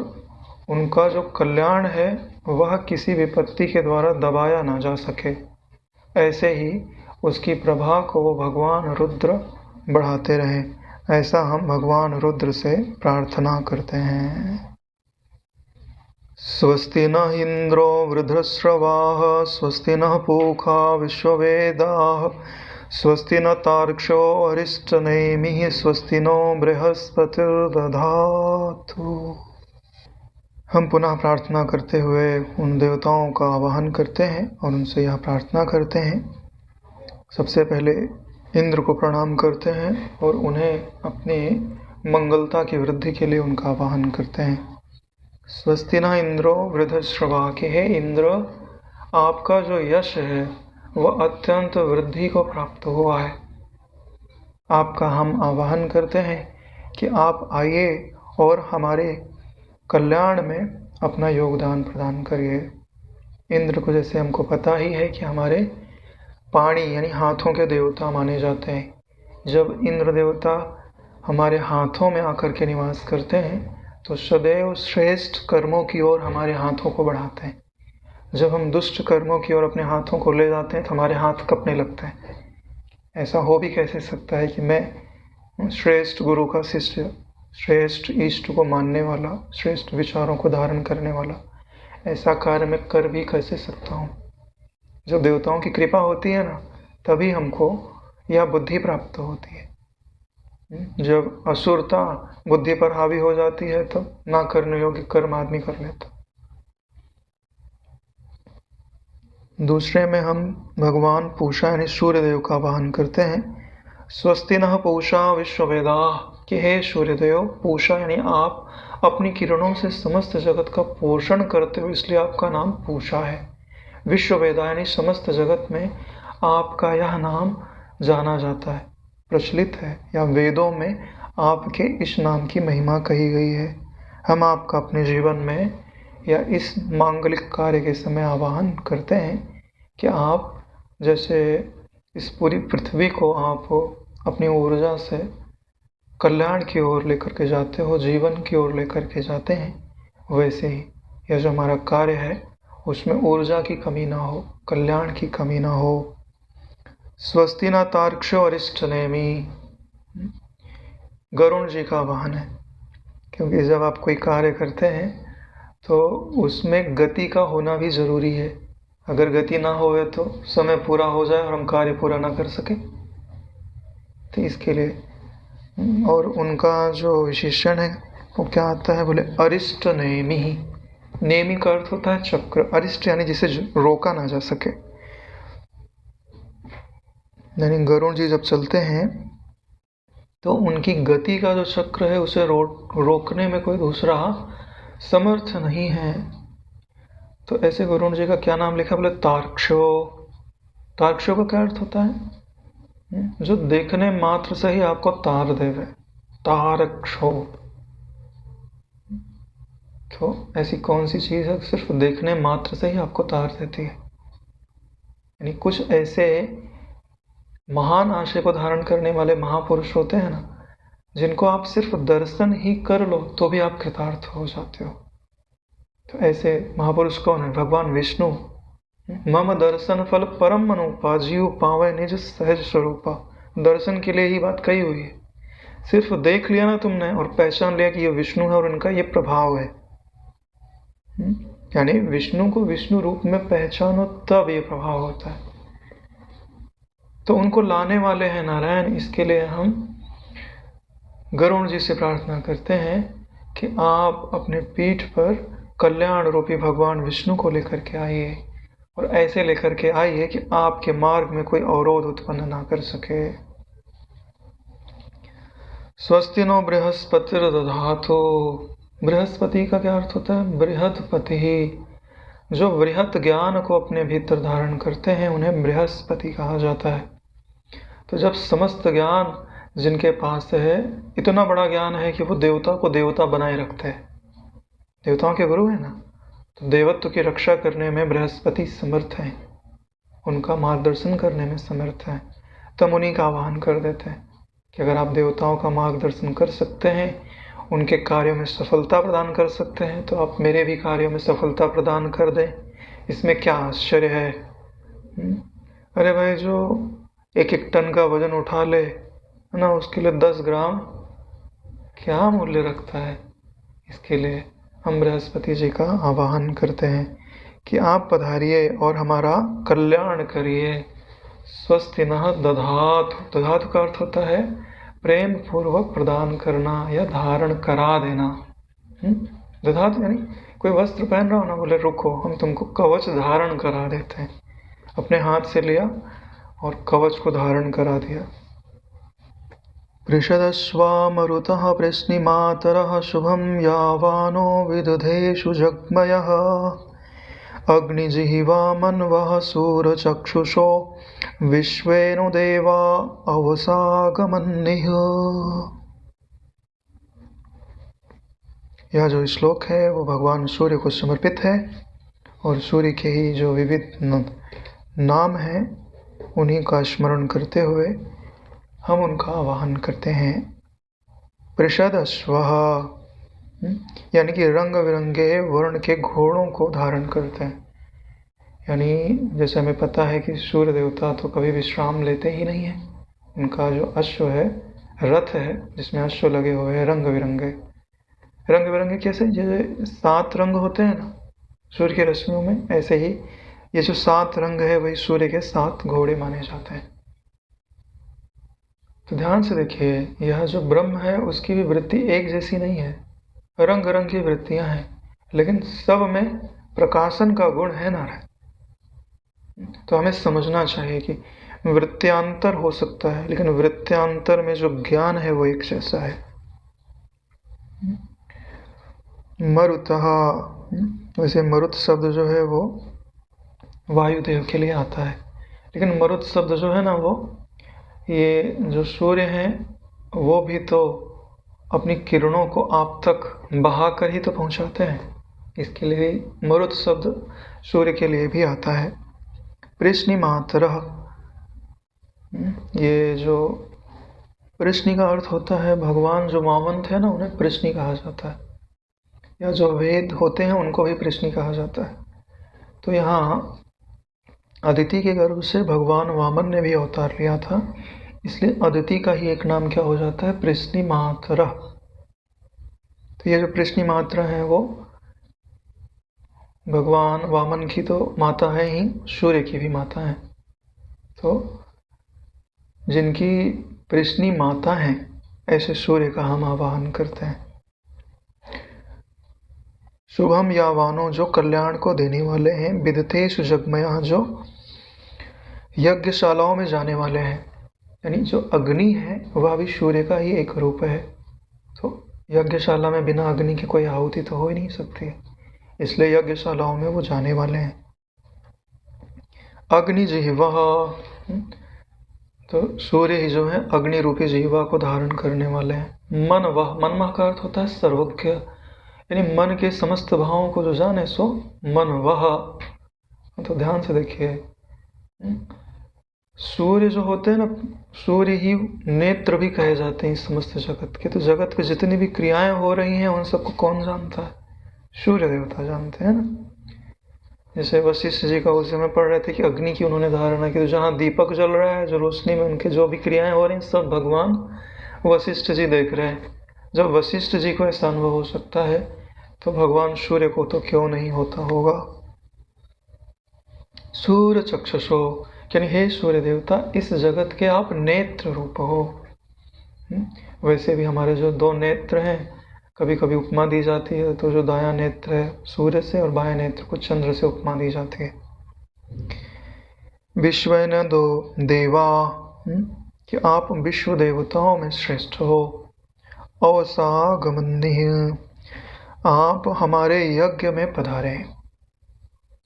उनका जो कल्याण है वह किसी विपत्ति के द्वारा दबाया ना जा सके, ऐसे ही उसकी प्रभा को भगवान रुद्र बढ़ाते रहें। ऐसा हम भगवान रुद्र से प्रार्थना करते हैं। स्वस्ति न इंद्रो वृद्धश्रवाः स्वस्ति न पूषा विश्ववेदाः स्वस्ति न तार्क्ष्यो अरिष्टनेमिः स्वस्ति नो बृहस्पतिर्दधातु। हम पुनः प्रार्थना करते हुए उन देवताओं का आवाहन करते हैं और उनसे यह प्रार्थना करते हैं। सबसे पहले इंद्र को प्रणाम करते हैं और उन्हें अपनी मंगलता की वृद्धि के लिए उनका आवाहन करते हैं। स्वस्ति न इंद्रो वृद्धश्रवा, के हे इंद्र, आपका जो यश है वह अत्यंत वृद्धि को प्राप्त हुआ है। आपका हम आवाहन करते हैं कि आप आइए और हमारे कल्याण में अपना योगदान प्रदान करिए। इंद्र को जैसे हमको पता ही है कि हमारे पाणी यानी हाथों के देवता माने जाते हैं। जब इंद्र देवता हमारे हाथों में आकर के निवास करते हैं तो सदैव श्रेष्ठ कर्मों की ओर हमारे हाथों को बढ़ाते हैं। जब हम दुष्ट कर्मों की ओर अपने हाथों को ले जाते हैं तो हमारे हाथ कँपने लगते हैं। ऐसा हो भी कैसे सकता है कि मैं श्रेष्ठ गुरु का शिष्य, श्रेष्ठ इष्ट को मानने वाला, श्रेष्ठ विचारों को धारण करने वाला, ऐसा कार्य मैं कर भी कैसे सकता हूँ। जब देवताओं की कृपा होती है ना, तभी हमको यह बुद्धि प्राप्त होती है। जब असुरता बुद्धि पर हावी हो जाती है तो ना करने योग्य कर्म आदमी कर लेता। दूसरे में हम भगवान पूषा यानी सूर्यदेव का आवाहन करते हैं। स्वस्ति नः पूषा विश्ववेदाः, कि हे सूर्यदेव, पूषा यानी आप अपनी किरणों से समस्त जगत का पोषण करते हो, इसलिए आपका नाम पूषा है। विश्ववेदा यानी समस्त जगत में आपका यह नाम जाना जाता है, प्रचलित है, या वेदों में आपके इस नाम की महिमा कही गई है। हम आपका अपने जीवन में या इस मांगलिक कार्य के समय आवाहन करते हैं कि आप जैसे इस पूरी पृथ्वी को आप अपनी ऊर्जा से कल्याण की ओर लेकर के जाते हो, जीवन की ओर लेकर के जाते हैं, वैसे ही यह जो हमारा कार्य है उसमें ऊर्जा की कमी ना हो, कल्याण की कमी ना हो। स्वस्ति न तार्क्ष्यो अरिष्ट नेमि, गरुण जी का वाहन है, क्योंकि जब आप कोई कार्य करते हैं तो उसमें गति का होना भी ज़रूरी है। अगर गति ना होवे तो समय पूरा हो जाए और हम कार्य पूरा ना कर सके, तो इसके लिए। और उनका जो विशेषण है वो क्या आता है, बोले अरिष्ट नेमि। नेमि का अर्थ होता है चक्र, अरिष्ट यानी जिसे रोका ना जा सके। यानी गरुण जी जब चलते हैं तो उनकी गति का जो चक्र है उसे रोकने में कोई दूसरा समर्थ नहीं है। तो ऐसे गरुण जी का क्या नाम लिखा, बोले तार्क्ष्यो। तार्क्ष्यो का क्या अर्थ होता है, जो देखने मात्र से ही आपको तार देवे, तारक्षो। तो ऐसी कौन सी चीज है सिर्फ देखने मात्र से ही आपको तार देती है। यानी कुछ ऐसे महान आशय को धारण करने वाले महापुरुष होते हैं ना, जिनको आप सिर्फ दर्शन ही कर लो तो भी आप कृतार्थ हो जाते हो। तो ऐसे महापुरुष कौन है, भगवान विष्णु। मम दर्शन फल परम मनोपा, जीव पावे निज सहज स्वरूपा। दर्शन के लिए ही बात कही हुई है। सिर्फ देख लिया ना तुमने और पहचान लिया कि ये विष्णु है और इनका ये प्रभाव है, यानी विष्णु को विष्णु रूप में पहचानो तब ये प्रभाव होता है। तो उनको लाने वाले हैं नारायण। इसके लिए हम गरुण जी से प्रार्थना करते हैं कि आप अपने पीठ पर कल्याण रूपी भगवान विष्णु को लेकर के आइए, और ऐसे लेकर के आइए कि आपके मार्ग में कोई अवरोध उत्पन्न ना कर सके। स्वस्ति नो बृहस्पतिर्दधातु। बृहस्पति का क्या अर्थ होता है, बृहत्पति। जो बृहत ज्ञान को अपने भीतर धारण करते हैं उन्हें बृहस्पति कहा जाता है। तो जब समस्त ज्ञान जिनके पास है, इतना बड़ा ज्ञान है कि वो देवता को देवता बनाए रखते हैं, देवताओं के गुरु है ना, तो देवत्व की रक्षा करने में बृहस्पति समर्थ हैं, उनका मार्गदर्शन करने में समर्थ हैं। तो हम उन्हीं का आह्वान कर देते हैं कि अगर आप देवताओं का मार्गदर्शन कर सकते हैं, उनके कार्यों में सफलता प्रदान कर सकते हैं, तो आप मेरे भी कार्यों में सफलता प्रदान कर दें। इसमें क्या आश्चर्य है। अरे भाई, जो 1-1 टन का वजन उठा ले ना, उसके लिए 10 ग्राम क्या मूल्य रखता है। इसके लिए हम बृहस्पति जी का आवाहन करते हैं कि आप पधारिए और हमारा कल्याण करिए। स्वस्ति नः दधातु। दधातु का अर्थ होता है प्रेम पूर्वक प्रदान करना या धारण करा देना। दधातु यानी कोई वस्त्र पहन रहा हो ना, बोले रुको हम तुमको कवच धारण करा देते हैं। अपने हाथ से लिया और कवच को धारण करा दिया। पृषदश्वा मरुतः प्रश्निमातरः शुभं यावानो विदधेषु जग्मयः अग्निजिह्वा मन्वः सूरचक्षुषो विश्वेनो देवा अवसागमन्निः। यह जो श्लोक है वो भगवान सूर्य को समर्पित है, और सूर्य के ही जो विविध नाम हैं उन्हीं का स्मरण करते हुए हम उनका आवाहन करते हैं। पृषद अश्वः यानी कि रंग बिरंगे वर्ण के घोड़ों को धारण करते हैं। यानी जैसे हमें पता है कि सूर्य देवता तो कभी विश्राम लेते ही नहीं है। उनका जो अश्व है, रथ है जिसमें अश्व लगे हुए हैं, रंग बिरंगे। रंग बिरंगे कैसे, जैसे 7 रंग होते हैं ना सूर्य की रश्मियों में, ऐसे ही ये जो 7 रंग है वही सूर्य के 7 घोड़े माने जाते हैं। तो ध्यान से देखिए, यह जो ब्रह्म है उसकी भी वृत्ति एक जैसी नहीं है, रंग रंग की वृत्तियां हैं, लेकिन सब में प्रकाशन का गुण है नारायण। तो हमें समझना चाहिए कि वृत्यांतर हो सकता है, लेकिन वृत्यांतर में जो ज्ञान है वो एक जैसा है। मरुतः, वैसे मरुत शब्द जो है वो वायुदेव के लिए आता है, लेकिन मरुत शब्द जो है ना, वो ये जो सूर्य हैं वो भी तो अपनी किरणों को आप तक बहा कर ही तो पहुंचाते हैं। इसके लिए मरुत शब्द सूर्य के लिए भी आता है। प्रश्नि मातरः, ये जो प्रश्नि का अर्थ होता है, भगवान जो वामन थे ना उन्हें प्रश्नि कहा जाता है, या जो वेद होते हैं उनको भी प्रश्नि कहा जाता है। तो यहाँ अदिति के गर्भ से भगवान वामन ने भी अवतार लिया था, इसलिए अदिति का ही एक नाम क्या हो जाता है, प्रश्नि मातरः। तो ये जो प्रश्नि मात्रा है वो भगवान वामन की तो माता है ही, सूर्य की भी माता है। तो जिनकी प्रश्नि माता है ऐसे सूर्य का हम आवाहन करते हैं। शुभम यावानो, जो कल्याण को देने वाले हैं, विदतेषु जगमया, जो यज्ञशालाओं में जाने वाले हैं, यानी जो अग्नि है वह भी सूर्य का ही एक रूप है। तो यज्ञशाला में बिना अग्नि की कोई आहुति तो हो ही नहीं सकती, इसलिए यज्ञशालाओं में वो जाने वाले हैं। अग्नि जिह्वः, तो सूर्य ही जो है अग्नि रूपी जिह्वा को धारण करने वाले हैं। मन वह, मन का अर्थ होता है सर्वज्ञ, यानी मन के समस्त भावों को जो जाने सो मन वह। तो ध्यान से देखिए, सूर्य जो होते हैं ना, सूर्य ही नेत्र भी कहे जाते हैं इस समस्त जगत के। तो जगत पे जितनी भी क्रियाएं हो रही हैं उन सबको कौन जानता है, सूर्य देवता जानते हैं ना। जैसे वशिष्ठ जी का उस समय पढ़ रहे थे कि अग्नि की उन्होंने धारणा की, तो जहाँ दीपक जल रहा है, जो रोशनी में उनके जो भी क्रियाएं हो रही हैं, सब भगवान वशिष्ठ जी देख रहे हैं। जब वशिष्ठ जी को ऐसा अनुभव हो सकता है तो भगवान सूर्य को तो क्यों नहीं होता होगा। सूर्य चक्षुषो, यानी हे सूर्य देवता, इस जगत के आप नेत्र रूप हो। वैसे भी हमारे जो दो नेत्र हैं, कभी कभी उपमा दी जाती है, तो जो दायां नेत्र है सूर्य से और बाएं नेत्र को चंद्र से उपमा दी जाती है। विश्वेन दो देवा, कि आप विश्व देवताओं में श्रेष्ठ हो। अवसागमनिः, आप हमारे यज्ञ में पधारें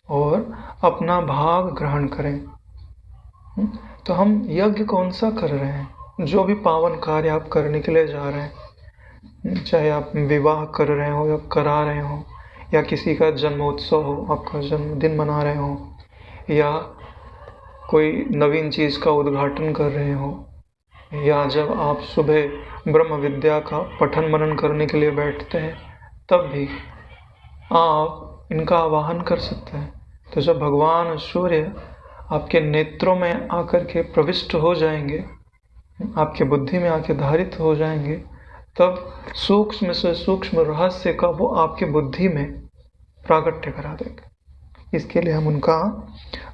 और अपना भाग ग्रहण करें। तो हम यज्ञ कौन सा कर रहे हैं, जो भी पावन कार्य आप करने के लिए जा रहे हैं, चाहे आप विवाह कर रहे हो या करा रहे हो, या किसी का जन्मोत्सव हो, आपका जन्मदिन मना रहे हो, या कोई नवीन चीज़ का उद्घाटन कर रहे हो, या जब आप सुबह ब्रह्म विद्या का पठन मनन करने के लिए बैठते हैं, तब भी आप इनका आवाहन कर सकते हैं। तो जब भगवान सूर्य आपके नेत्रों में आकर के प्रविष्ट हो जाएंगे, आपके बुद्धि में आके धारित हो जाएंगे, तब सूक्ष्म से सूक्ष्म रहस्य का वो आपके बुद्धि में प्राकट्य करा देंगे। इसके लिए हम उनका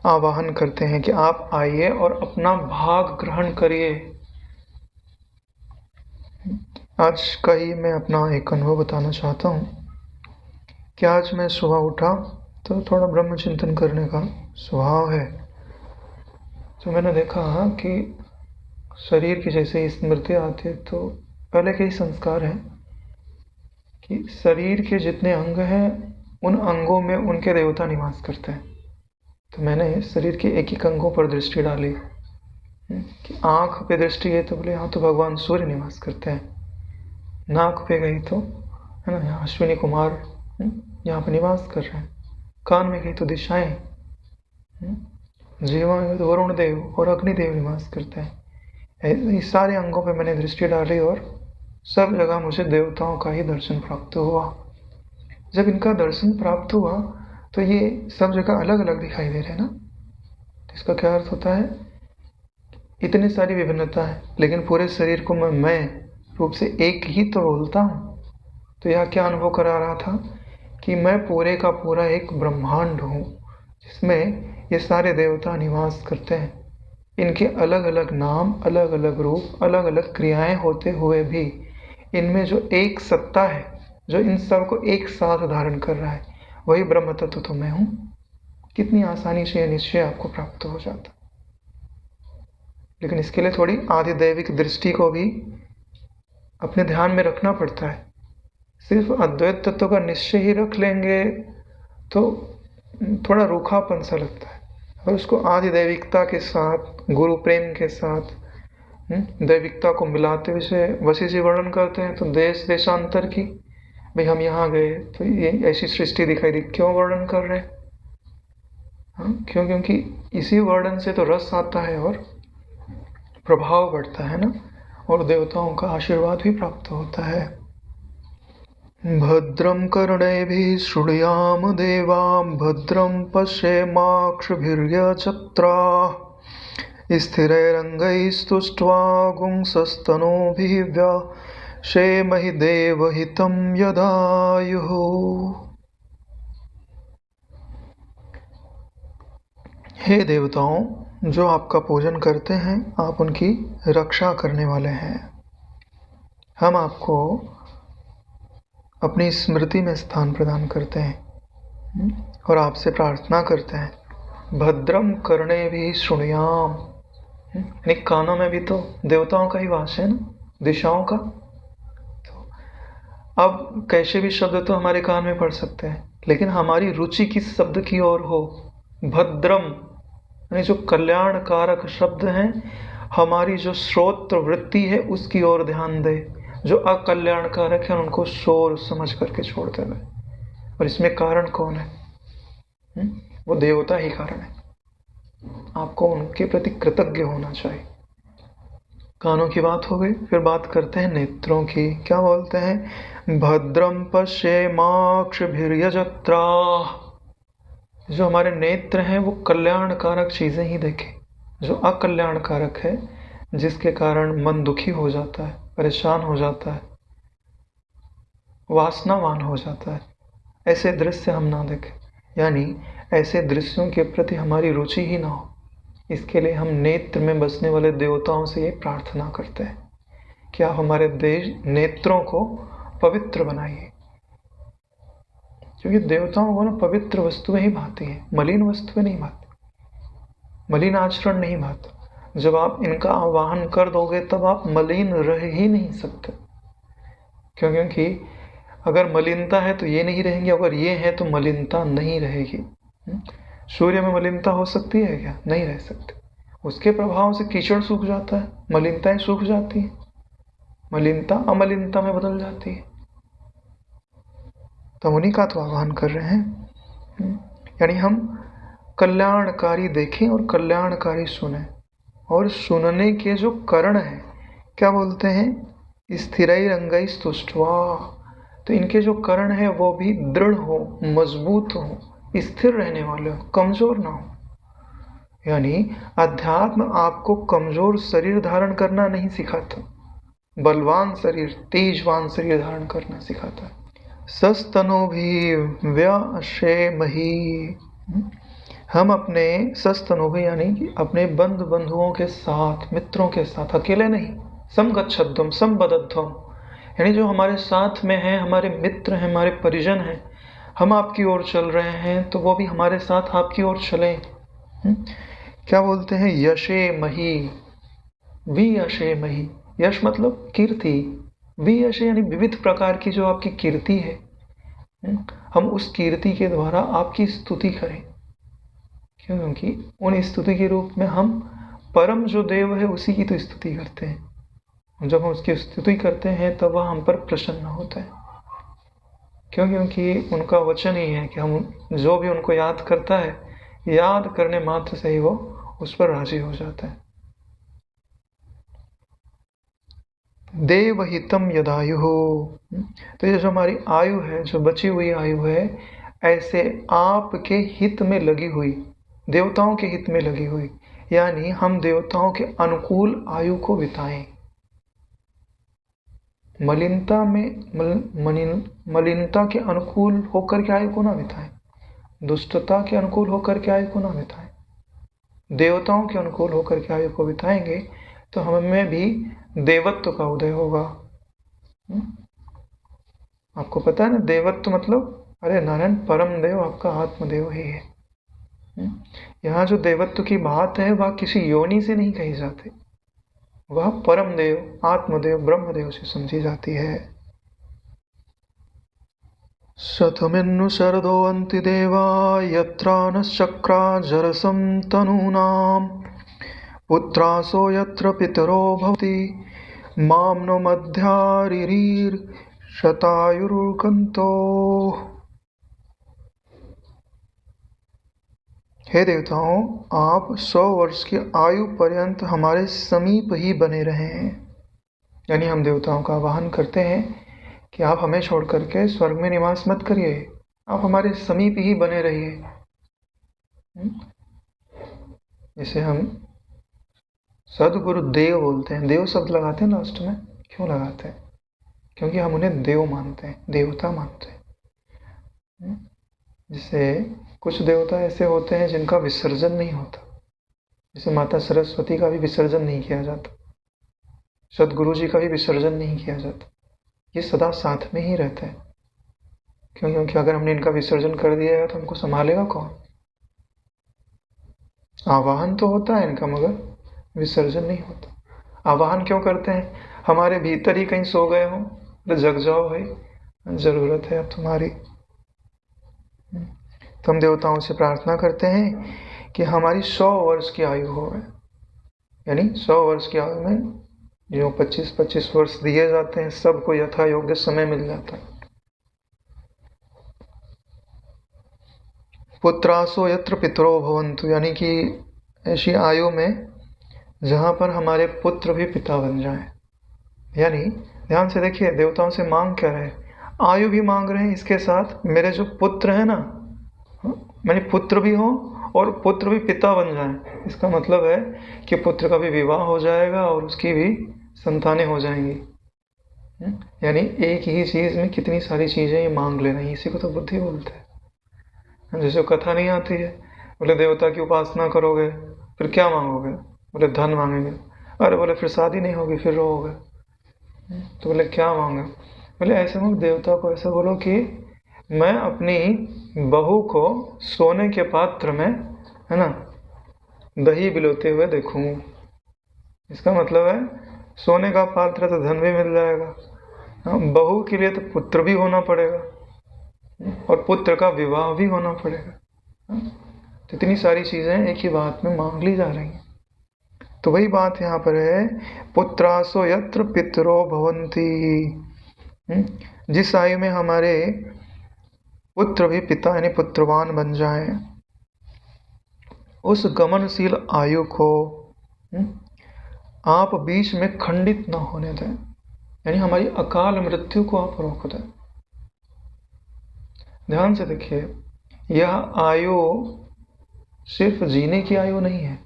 आवाहन करते हैं कि आप आइए और अपना भाग ग्रहण करिए। आज का ही मैं अपना एक अनुभव बताना चाहता हूँ कि आज मैं सुबह उठा तो थोड़ा ब्रह्म चिंतन करने का स्वभाव है। तो मैंने देखा कि शरीर की जैसे ही स्मृति आती है, तो पहले के ही संस्कार हैं कि शरीर के जितने अंग हैं उन अंगों में उनके देवता निवास करते हैं। तो मैंने शरीर के एक एक अंगों पर दृष्टि डाली कि आँख पे दृष्टि गई तो बोले यहाँ तो भगवान सूर्य निवास करते हैं। नाक पे गई तो है ना, यहाँ अश्विनी कुमार यहाँ पर निवास कर रहे हैं। कान में गई तो दिशाएं, जीवा में तो वरुण देव और अग्निदेव निवास करते हैं। इस सारे अंगों पे मैंने दृष्टि डाली और सब जगह मुझे देवताओं का ही दर्शन प्राप्त हुआ। जब इनका दर्शन प्राप्त हुआ तो ये सब जगह अलग अलग दिखाई दे रहे हैं ना। तो इसका क्या अर्थ होता है, इतनी सारी विभिन्नता है लेकिन पूरे शरीर को मैं रूप से एक ही तो बोलता हूँ। तो यह क्या अनुभव करा रहा था कि मैं पूरे का पूरा एक ब्रह्मांड हूँ, जिसमें ये सारे देवता निवास करते हैं। इनके अलग अलग नाम, अलग अलग रूप, अलग अलग क्रियाएं होते हुए भी इनमें जो एक सत्ता है जो इन सब को एक साथ धारण कर रहा है, वही ब्रह्म तत्व तो मैं हूँ। कितनी आसानी से यह निश्चय आपको प्राप्त हो जाता। लेकिन इसके लिए थोड़ी आधिदैविक दृष्टि को भी अपने ध्यान में रखना पड़ता है। सिर्फ अद्वैत तत्व का निश्चय ही रख लेंगे तो थोड़ा रूखापन सा लगता है, और उसको आधिदैविकता के साथ, गुरु प्रेम के साथ, दैविकता को मिलाते हुए वशी जी वर्णन करते हैं। तो देश देशांतर की, भाई हम यहाँ गए तो ये ऐसी सृष्टि दिखाई दी, क्यों वर्णन कर रहे हैं? क्यों? क्योंकि इसी वर्णन से तो रस आता है और प्रभाव बढ़ता है ना, और देवताओं का आशीर्वाद भी प्राप्त होता है। भद्रं कर्णेभिः शृणुयाम देवां, भद्रं पश्येमाक्षभिर्यजत्राः, स्थिरैरङ्गैस्तुष्ट्वा गुंसस्तनूभिः व्यशेमहि देवहितं यदायुः। हे देवताओं, जो आपका पूजन करते हैं, आप उनकी रक्षा करने वाले हैं। हम आपको अपनी स्मृति में स्थान प्रदान करते हैं और आपसे प्रार्थना करते हैं। भद्रम कर्णे भी शृणुयाम, यानी कानों में भी तो देवताओं का ही वास है ना, दिशाओं का। तो अब कैसे भी शब्द तो हमारे कान में पड़ सकते हैं, लेकिन हमारी रुचि किस शब्द की ओर हो? भद्रम, यानी जो कल्याणकारक शब्द हैं, हमारी जो श्रोत्र वृत्ति है उसकी ओर ध्यान दे। जो अकल्याणकारक है उनको शोर समझ करके छोड़ देवे। और इसमें कारण कौन है? वो देवता ही कारण है। आपको उनके प्रति कृतज्ञ होना चाहिए। कानों की बात हो गई, फिर बात करते हैं नेत्रों की। क्या बोलते हैं? भद्रम पश्येमाक्षभिर्यजत्राः। जो हमारे नेत्र हैं वो कल्याणकारक चीजें ही देखें। जो अकल्याणकारक है, जिसके कारण मन दुखी हो जाता है, परेशान हो जाता है, वासनावान हो जाता है, ऐसे दृश्य हम ना देखें। यानी ऐसे दृश्यों के प्रति हमारी रुचि ही ना हो। इसके लिए हम नेत्र में बसने वाले देवताओं से ये प्रार्थना करते हैं कि आप हमारे नेत्रों को पवित्र बनाइए। क्योंकि देवताओं को ना पवित्र वस्तुएं ही भाती हैं, मलिन वस्तुएं नहीं भाती, मलिन आचरण नहीं भाता। जब आप इनका आवाहन कर दोगे तब आप मलिन रह ही नहीं सकते। क्योंकि अगर मलिनता है तो ये नहीं रहेंगे, अगर ये है तो मलिनता नहीं रहेगी। सूर्य में मलिनता हो सकती है क्या? नहीं रह सकती। उसके प्रभाव से कीचड़ सूख जाता है, मलिनताएं सूख जाती है, मलिनता अमलिनता में बदल जाती है। तो उन्हीं का तो आह्वान कर रहे हैं। यानी हम कल्याणकारी देखें और कल्याणकारी सुने, और सुनने के जो करण है, क्या बोलते हैं? स्थिरैरङ्गैस्तुष्ट्वा। तो इनके जो करण है वो भी दृढ़ हो, मजबूत हो, स्थिर रहने वाले हो, कमजोर ना हो। यानी अध्यात्म आपको कमजोर शरीर धारण करना नहीं सिखाता, बलवान शरीर, तेजवान शरीर धारण करना सिखाता है। सस्तनोभिः व्यशेमहि। हम अपने सस्तनोभिः यानी कि अपने बंधुओं के साथ, मित्रों के साथ, अकेले नहीं, समगच्छध्वम संबद्धध्वम, यानी जो हमारे साथ में हैं, हमारे मित्र हैं, हमारे परिजन हैं, हम आपकी ओर चल रहे हैं तो वो भी हमारे साथ आपकी ओर चलें। क्या बोलते हैं? यशेमहि, वियशेमहि। यश मतलब कीर्ति, वियशे यानी विविध प्रकार की जो आपकी कीर्ति है, हम उस कीर्ति के द्वारा आपकी स्तुति करें। क्योंकि उन स्तुति के रूप में हम परम जो देव है उसी की तो स्तुति करते हैं। जब हम उसकी स्तुति करते हैं तब वह हम पर प्रसन्न होता है। क्योंकि उनका वचन ही है कि हम जो भी उनको याद करता है, याद करने मात्र से ही वो उस पर राजी हो जाता है। देवहितम यदायु। तो ये जो हमारी आयु है, जो बची हुई आयु है, ऐसे आपके हित में लगी हुई, देवताओं के हित में लगी हुई, यानी हम देवताओं के अनुकूल आयु को बिताएं। मलिनता के अनुकूल होकर के आयु को ना बिताएं, दुष्टता के अनुकूल होकर के आयु को ना बिताएं, देवताओं के अनुकूल होकर के आयु को बिताएंगे तो हमें भी देवत्व का उदय होगा। आपको पता है ना, देवत्व मतलब, अरे नारायण परम देव आपका आत्मदेव ही है। यहाँ जो देवत्व की बात है वह किसी योनि से नहीं कही जाती, वह परम देव आत्मदेव ब्रह्मदेव से समझी जाती है। शतमिन्नु शरदो अन्ति देवा यत्रा नश्चक्रा जरसं तनूनां पुत्रासो यत्र पितरो भवति मां नो मध्यारिरीर शतायुर्गन्तो। हे देवताओं, आप 100 वर्ष की आयु पर्यंत हमारे समीप ही बने रहें। यानी हम देवताओं का आवाहन करते हैं कि आप हमें छोड़ करके स्वर्ग में निवास मत करिए, आप हमारे समीप ही बने रहिए। जिसे हम सदगुरु देव बोलते हैं। देव शब्द लगाते हैं लास्ट में, क्यों लगाते हैं? क्योंकि हम उन्हें देव मानते हैं, देवता मानते हैं। जिसे कुछ देवता ऐसे होते हैं जिनका विसर्जन नहीं होता, जैसे माता सरस्वती का भी विसर्जन नहीं किया जाता, सदगुरु जी का भी विसर्जन नहीं किया जाता, ये सदा साथ में ही रहते हैं। क्यों? क्योंकि अगर हमने इनका विसर्जन कर दिया है तो हमको संभालेगा कौन? आवाहन तो होता है इनका, मगर विसर्जन नहीं होता। आवाहन क्यों करते हैं? हमारे भीतर ही कहीं सो गए हों तो जग जाओ भाई, जरूरत है अब तुम्हारी। तो हम देवताओं से प्रार्थना करते हैं कि हमारी 100 वर्ष की आयु हो, यानी 100 वर्ष की आयु में जो 25-25 वर्ष दिए जाते हैं सबको यथा योग्य समय मिल जाता है। पुत्रासो यत्र पितरो भवन्तु, यानी कि ऐसी आयु में जहाँ पर हमारे पुत्र भी पिता बन जाएं। यानी ध्यान से देखिए, देवताओं से मांग क्या रहे? आयु भी मांग रहे हैं, इसके साथ मेरे जो पुत्र हैं ना, यानी पुत्र भी हो और पुत्र भी पिता बन जाएं। इसका मतलब है कि पुत्र का भी विवाह हो जाएगा और उसकी भी संतानें हो जाएंगी। यानी एक ही चीज़ में कितनी सारी चीज़ें ये मांग ले रही हैं, इसी को तो बुद्धि बोलते हैं। जैसे कथा नहीं आती है, बोले देवता की उपासना करोगे फिर क्या मांगोगे? बोले धन मांगेंगे। अरे बोले फिर शादी नहीं होगी फिर रोओगे। तो बोले क्या मांगे? बोले ऐसे मत, देवता को ऐसा बोलो कि मैं अपनी बहू को सोने के पात्र में, है ना, दही बिलोते हुए देखूं। इसका मतलब है सोने का पात्र तो धन भी मिल जाएगा, बहू के लिए तो पुत्र भी होना पड़ेगा और पुत्र का विवाह भी होना पड़ेगा। तो इतनी सारी चीज़ें एक ही बात में मांग ली जा रही हैं। तो वही बात यहाँ पर है, पुत्रासो यत्र पितरो भवन्ति। जिस आयु में हमारे पुत्र भी पिता यानी पुत्रवान बन जाएं, उस गमनशील आयु को आप बीच में खंडित न होने दें, यानी हमारी अकाल मृत्यु को आप रोक दें। ध्यान से देखिए, यह आयु सिर्फ जीने की आयु नहीं है।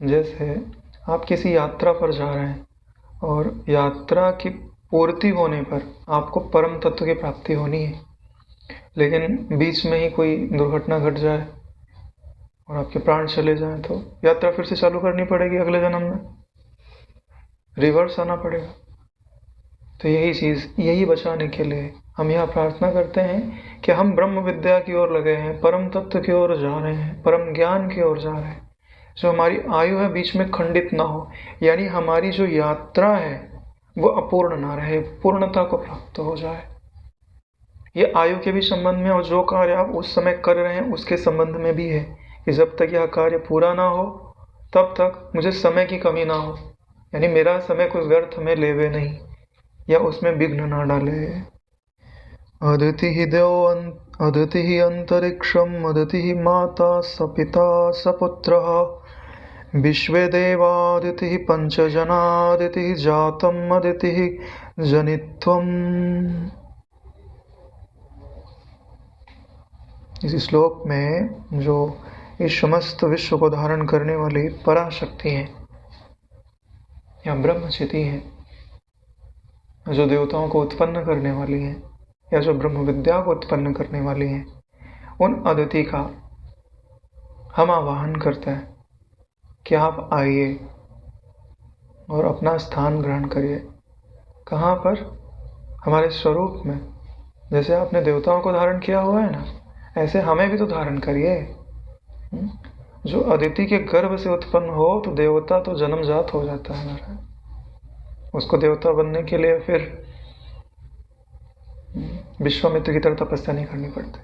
जैसे आप किसी यात्रा पर जा रहे हैं और यात्रा की पूर्ति होने पर आपको परम तत्व की प्राप्ति होनी है, लेकिन बीच में ही कोई दुर्घटना घट जाए और आपके प्राण चले जाएं तो यात्रा फिर से चालू करनी पड़ेगी, अगले जन्म में रिवर्स आना पड़ेगा। तो यही चीज़, यही बचाने के लिए हम यह प्रार्थना करते हैं कि हम ब्रह्म विद्या की ओर लगे हैं, परम तत्व की ओर जा रहे हैं, परम ज्ञान की ओर जा रहे हैं। जो हमारी आयु है बीच में खंडित ना हो, यानी हमारी जो यात्रा है वो अपूर्ण ना रहे, पूर्णता को प्राप्त हो जाए। ये आयु के भी संबंध में और जो कार्य आप उस समय कर रहे हैं उसके संबंध में भी है कि जब तक यह कार्य पूरा ना हो तब तक मुझे समय की कमी ना हो, यानी मेरा समय कुछ व्यर्थ में लेवे नहीं या उसमें विघ्न ना डाले। अदिति ही देव अदिति ही अंतरिक्षम अदिति ही माता सपिता सपुत्रः विश्वे देवादिति ही पंचजनादिति ही जातम अदिति ही जनित्वम। इस श्लोक में जो इस समस्त विश्व को धारण करने वाली पराशक्ति है या ब्रह्मचिति है, जो देवताओं को उत्पन्न करने वाली है या जो ब्रह्म विद्या को उत्पन्न करने वाली है, उन अदिति का हम आवाहन करते हैं कि आप आइए और अपना स्थान ग्रहण करिए। कहाँ पर? हमारे स्वरूप में। जैसे आपने देवताओं को धारण किया हुआ है ना, ऐसे हमें भी तो धारण करिए। जो अदिति के गर्भ से उत्पन्न हो तो देवता तो जन्मजात हो जाता है महाराज। उसको देवता बनने के लिए फिर विश्वामित्र की तरह तपस्या नहीं करनी पड़ती।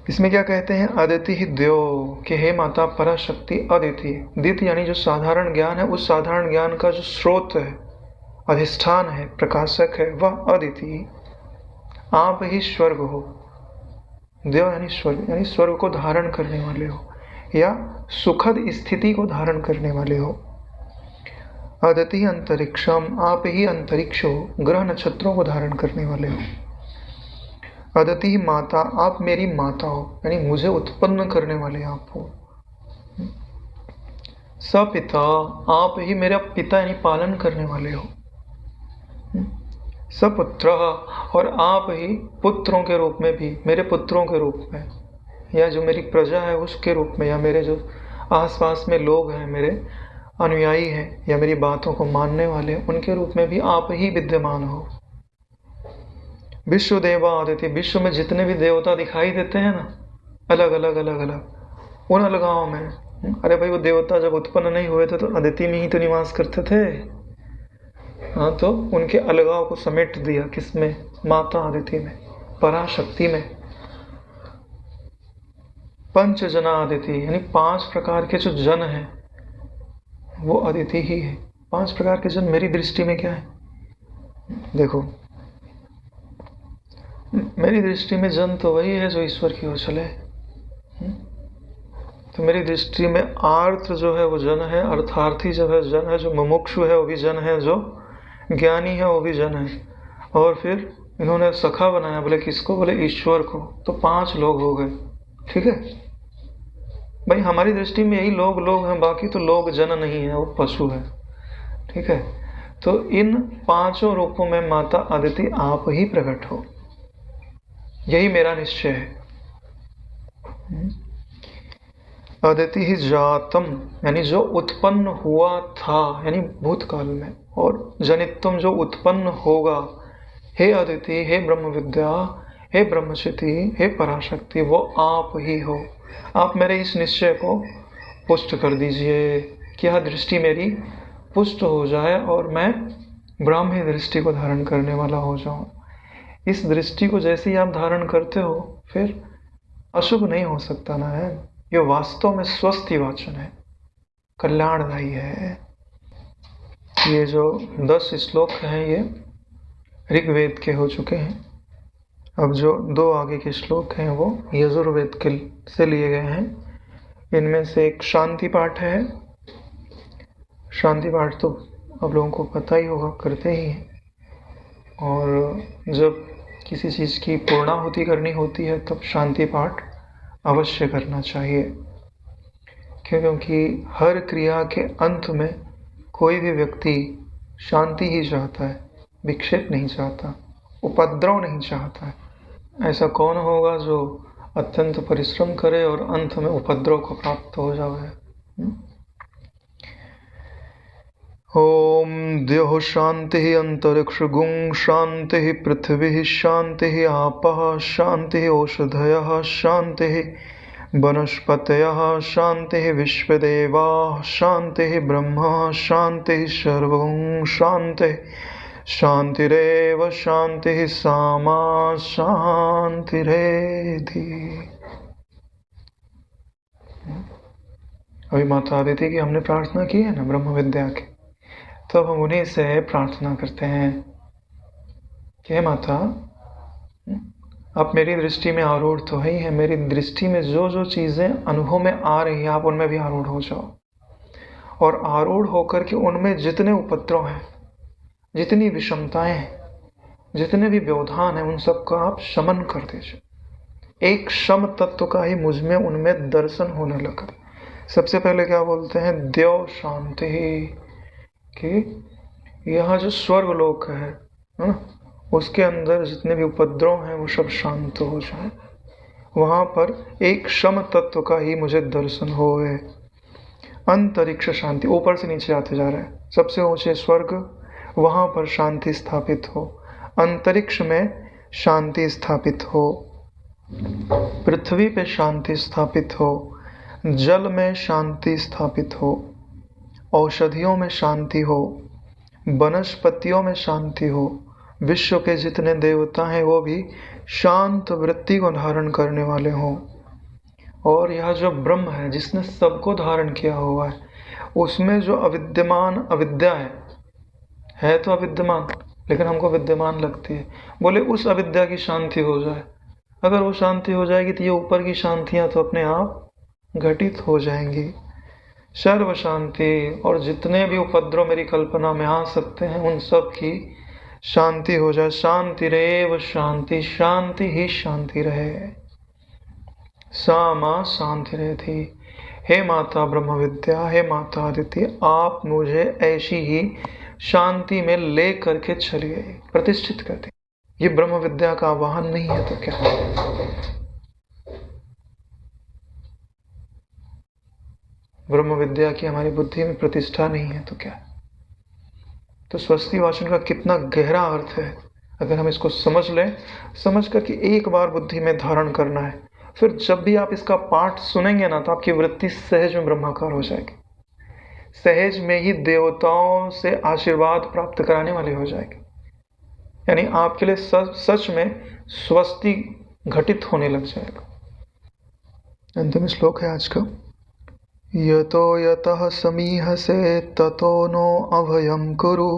इसमें क्या कहते हैं, अदिति ही द्यो कि हे माता पराशक्ति अदिति। दिति यानी जो साधारण ज्ञान है, उस साधारण ज्ञान का जो स्रोत है, अधिष्ठान है, प्रकाशक है, वह अदिति आप ही स्वर्ग हो। देव यानी स्वर्ग को धारण करने वाले हो या सुखद स्थिति को धारण करने वाले हो। अदिति अंतरिक्षम आप ही अंतरिक्ष हो, ग्रह नक्षत्रों को धारण करने वाले हो। अदिति माता आप मेरी माता हो, यानी मुझे उत्पन्न करने वाले आप हो। सपिता आप ही मेरा पिता यानी पालन करने वाले हो। सपुत्र और आप ही पुत्रों के रूप में भी, मेरे पुत्रों के रूप में या जो मेरी प्रजा है उसके रूप में, या मेरे जो आसपास में लोग हैं, मेरे अनुयायी हैं या मेरी बातों को मानने वाले हैं, उनके रूप में भी आप ही विद्यमान हो। विश्व देवा आदित्य, विश्व में जितने भी देवता दिखाई देते हैं ना, अलग अलग उन अलगाओं में, अरे भाई वो देवता जब उत्पन्न नहीं हुए थे तो अदिति में ही तो निवास करते थे। हाँ, तो उनके अलगाव को समेट दिया किसमें, माता आदिति में, पराशक्ति में। पंच जना आदिति यानी 5 प्रकार के जो जन हैं वो अदिति ही है। 5 प्रकार के जन मेरी दृष्टि में क्या है, देखो मेरी दृष्टि में जन तो वही है जो ईश्वर की ओर चले। तो मेरी दृष्टि में आर्थ जो है वो जन है, अर्थार्थी जो है जन है, जो मुमुक्षु है वो भी जन है, जो ज्ञानी है वो भी जन है। और फिर इन्होंने सखा बनाया, बोले किसको, बोले ईश्वर को। तो 5 लोग हो गए। ठीक है भाई, हमारी दृष्टि में यही लोग हैं, बाकी तो लोग जन नहीं है, वो पशु है। ठीक है, तो इन 5 रूपों में माता अदिति आप ही प्रकट हो, यही मेरा निश्चय है। अदिति ही जातम यानी जो उत्पन्न हुआ था, यानी भूतकाल में, और जनित्वम जो उत्पन्न होगा। हे अदिति, हे ब्रह्म विद्या, हे ब्रह्मचिति, हे पराशक्ति, वो आप ही हो। आप मेरे इस निश्चय को पुष्ट कर दीजिए कि यह दृष्टि मेरी पुष्ट हो जाए और मैं ब्राह्मी दृष्टि को धारण करने वाला हो जाऊं। इस दृष्टि को जैसे ही आप धारण करते हो फिर अशुभ नहीं हो सकता ना है। ये वास्तव में स्वस्ति वाचन है, कल्याणदायी है। ये जो 10 श्लोक हैं ये ऋग्वेद के हो चुके हैं। अब जो 2 आगे के श्लोक हैं वो यजुर्वेद के से लिए गए हैं। इनमें से एक शांति पाठ है। शांति पाठ तो आप लोगों को पता ही होगा, करते ही हैं। और जब किसी चीज़ की पूर्णाहुति करनी होती है तब शांति पाठ अवश्य करना चाहिए, क्योंकि हर क्रिया के अंत में कोई भी व्यक्ति शांति ही चाहता है, विक्षेप नहीं चाहता, उपद्रव नहीं चाहता है। ऐसा कौन होगा जो अत्यंत परिश्रम करे और अंत में उपद्रव को प्राप्त हो जाए। ओम द्योः शांति अंतरिक्ष गुं शांति पृथ्वी शांति आपः शांति औषधयः शांति वनस्पतयः शांति विश्वदेवाः शांति ब्रह्म शांति सर्वं शांति शांतिरेव शांति सामा शांतिरेधि। अभी माता अदिति की हमने प्रार्थना की है ना ब्रह्म विद्या की, तो हम उन्हीं से प्रार्थना करते हैं कि हे माता, आप मेरी दृष्टि में आरूढ़ तो है ही है, मेरी दृष्टि में जो जो चीज़ें अनुभव में आ रही हैं आप उनमें भी आरूढ़ हो जाओ, और आरूढ़ होकर के उनमें जितने उपद्रव हैं, जितनी विषमताएं हैं, जितने भी व्यवधान हैं, उन सब का आप शमन कर दीजिए। एक शम तत्व का ही मुझ में उनमें दर्शन होने लगा। सबसे पहले क्या बोलते हैं, द्यो शांति, कि यहाँ जो स्वर्ग लोक है ना, उसके अंदर जितने भी उपद्रव हैं वो सब शांत हो जाए। वहाँ पर एक शम तत्व का ही मुझे दर्शन होए। अंतरिक्ष शांति, ऊपर से नीचे आते जा रहे हैं, सबसे ऊंचे स्वर्ग, वहाँ पर शांति स्थापित हो, अंतरिक्ष में शांति स्थापित हो। पृथ्वी पे शांति स्थापित हो, जल में शांति स्थापित हो, औषधियों में शांति हो, वनस्पतियों में शांति हो, विश्व के जितने देवता हैं वो भी शांत वृत्ति को धारण करने वाले हों, और यह जो ब्रह्म है जिसने सबको धारण किया हुआ है, उसमें जो अविद्यमान अविद्या है तो अविद्यमान, लेकिन हमको विद्यमान लगती है, बोले उस अविद्या की शांति हो जाए। अगर वो शांति हो जाएगी तो ये ऊपर की शांतियां तो अपने आप घटित हो जाएंगी। सर्व शांति, और जितने भी उपद्रव मेरी कल्पना में आ सकते हैं उन सब की शांति हो जाए। शांति रेव शांति, शांति ही शांति रहे। सा मां शांति रहे थी। हे माता ब्रह्म विद्या, हे माता अदिति, आप मुझे ऐसी ही शांति में ले करके चलिए, प्रतिष्ठित कर दी। ये ब्रह्म विद्या का आवाहन नहीं है तो क्या? ब्रह्म विद्या की हमारी बुद्धि में प्रतिष्ठा नहीं है तो क्या? तो स्वस्ति वाचन का कितना गहरा अर्थ है, अगर हम इसको समझ लें, समझ करके एक बार बुद्धि में धारण करना है, फिर जब भी आप इसका पाठ सुनेंगे ना तो आपकी वृत्ति सहज में ब्रह्माकार हो जाएगी, सहज में ही देवताओं से आशीर्वाद प्राप्त कराने वाली हो जाएगी। यानी आपके लिए सच में स्वस्ति घटित होने लग जाएगा। अंतिम श्लोक है आज का। यतो यतः समीहसे ततो नो अभयं कुरु,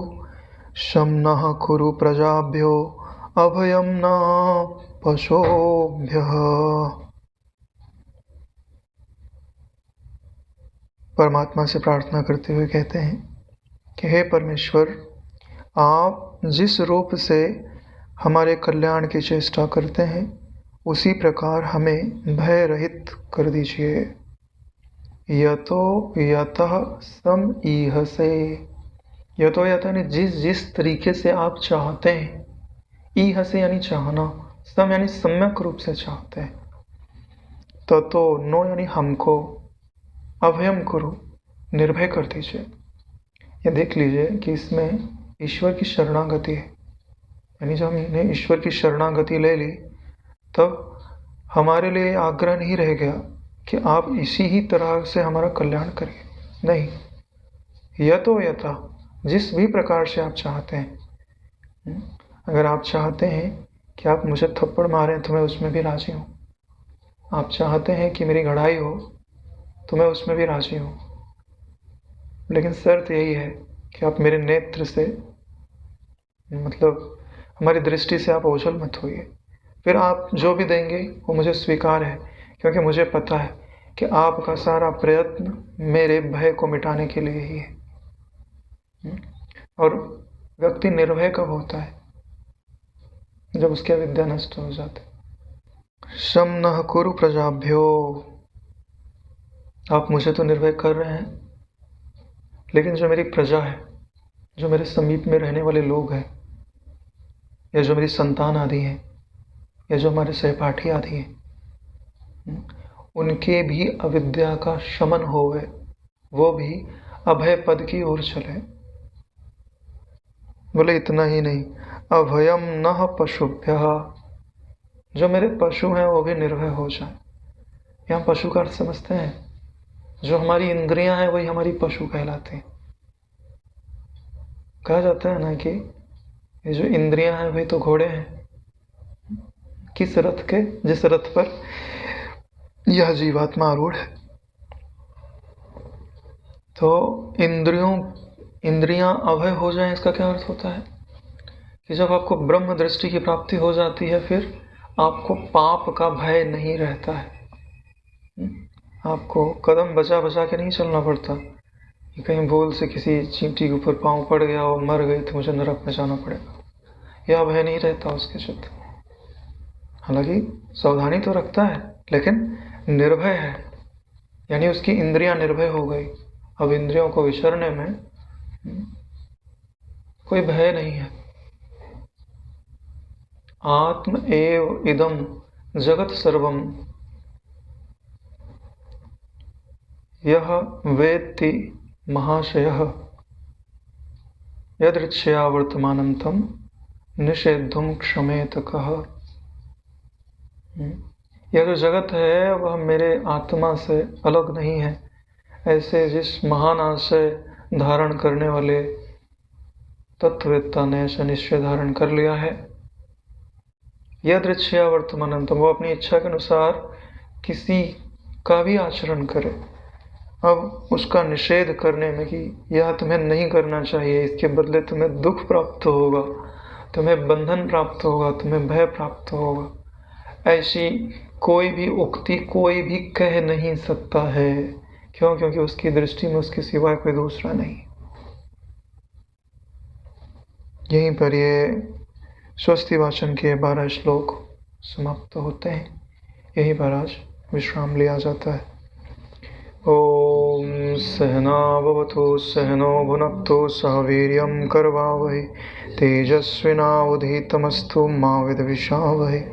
शं नः कुरु प्रजाभ्यो अभयं न पशुभ्यः। परमात्मा से प्रार्थना करते हुए कहते हैं कि हे परमेश्वर, आप जिस रूप से हमारे कल्याण की चेष्टा करते हैं उसी प्रकार हमें भय रहित कर दीजिए। यतो यतः समईहसे, यतो यतः यानी जिस जिस तरीके से आप चाहते हैं, ईहसे यानी चाहना, सम यानी सम्यक रूप से चाहते हैं, ततो नो यानी हमको, अभयम कुरु निर्भय कर दीजिए। ये देख लीजिए कि इसमें ईश्वर की शरणागति है, यानी जब हमने ईश्वर की शरणागति ले ली तब हमारे लिए आग्रह नहीं रह गया कि आप इसी ही तरह से हमारा कल्याण करिए, नहीं, यतो यथा जिस भी प्रकार से आप चाहते हैं। अगर आप चाहते हैं कि आप मुझे थप्पड़ मारें तो मैं उसमें भी राजी हूँ, आप चाहते हैं कि मेरी घड़ाई हो तो मैं उसमें भी राजी हूँ, लेकिन शर्त यही है कि आप मेरे नेत्र से, मतलब हमारी दृष्टि से आप ओझल मत होइए। फिर आप जो भी देंगे वो मुझे स्वीकार है, क्योंकि मुझे पता है कि आपका सारा प्रयत्न मेरे भय को मिटाने के लिए ही है। और व्यक्ति निर्भय कब होता है? जब उसकी अविद्या नष्ट हो जाती। शम नः कुरु प्रजाभ्यो, आप मुझे तो निर्भय कर रहे हैं, लेकिन जो मेरी प्रजा है, जो मेरे समीप में रहने वाले लोग हैं, या जो मेरी संतान आदि हैं, या जो हमारे सहपाठी आदि हैं, उनके भी अविद्या का शमन होवे, वो भी अभय पद की ओर चले। बोले इतना ही नहीं, अभयम नः पशुभ्यः, जो मेरे पशु हैं वो भी निर्भय हो जाए। यहाँ पशु का अर्थ समझते हैं, जो हमारी इंद्रियां हैं वही हमारी पशु कहलाते हैं। कहा जाता है ना कि ये जो इंद्रियां हैं वही तो घोड़े हैं, किस रथ के, जिस रथ पर यह जीवात्मा आरूढ़ है। तो इंद्रियां अभय हो जाएं, इसका क्या अर्थ होता है कि जब आपको ब्रह्म दृष्टि की प्राप्ति हो जाती है, फिर आपको पाप का भय नहीं रहता है। आपको कदम बचा बचा के नहीं चलना पड़ता कि कहीं भूल से किसी चींटी के ऊपर पाँव पड़ गया और मर गई तो मुझे नरक में जाना पड़ेगा, यह भय नहीं रहता उसके चित्त। हालांकि सावधानी तो रखता है, लेकिन निर्भय है, यानी उसकी इंद्रियां निर्भय हो गई। अब इंद्रियों को विचरने में कोई भय नहीं है। आत्म एव इदम जगत सर्वम यह वेत्ति महाशयः यदृच्छया वर्तमानं तं निषेद्धुं क्षमेत कः। यह जो जगत है वह मेरे आत्मा से अलग नहीं है, ऐसे जिस महान आशय धारण करने वाले तत्ववेत्ता ने ऐसा निश्चय धारण कर लिया है। यदृच्छया वर्तमानंतम, वो अपनी इच्छा के अनुसार किसी का भी आचरण करे, अब उसका निषेध करने में कि यह तुम्हें नहीं करना चाहिए, इसके बदले तुम्हें दुख प्राप्त होगा, तुम्हें बंधन प्राप्त होगा, तुम्हें भय प्राप्त होगा, ऐसी कोई भी उक्ति कोई भी कह नहीं सकता है। क्यों? क्योंकि उसकी दृष्टि में उसके सिवाय कोई दूसरा नहीं। यहीं पर ये स्वस्ति वाचन के 12 श्लोक समाप्त होते हैं। यहीं पर आज विश्राम लिया जाता है। ओम सहना भवतु सहनो भुनक्तु सह वीर्यं करवावहै तेजस्विनावधीतमस्तु मा विद्विषावहै।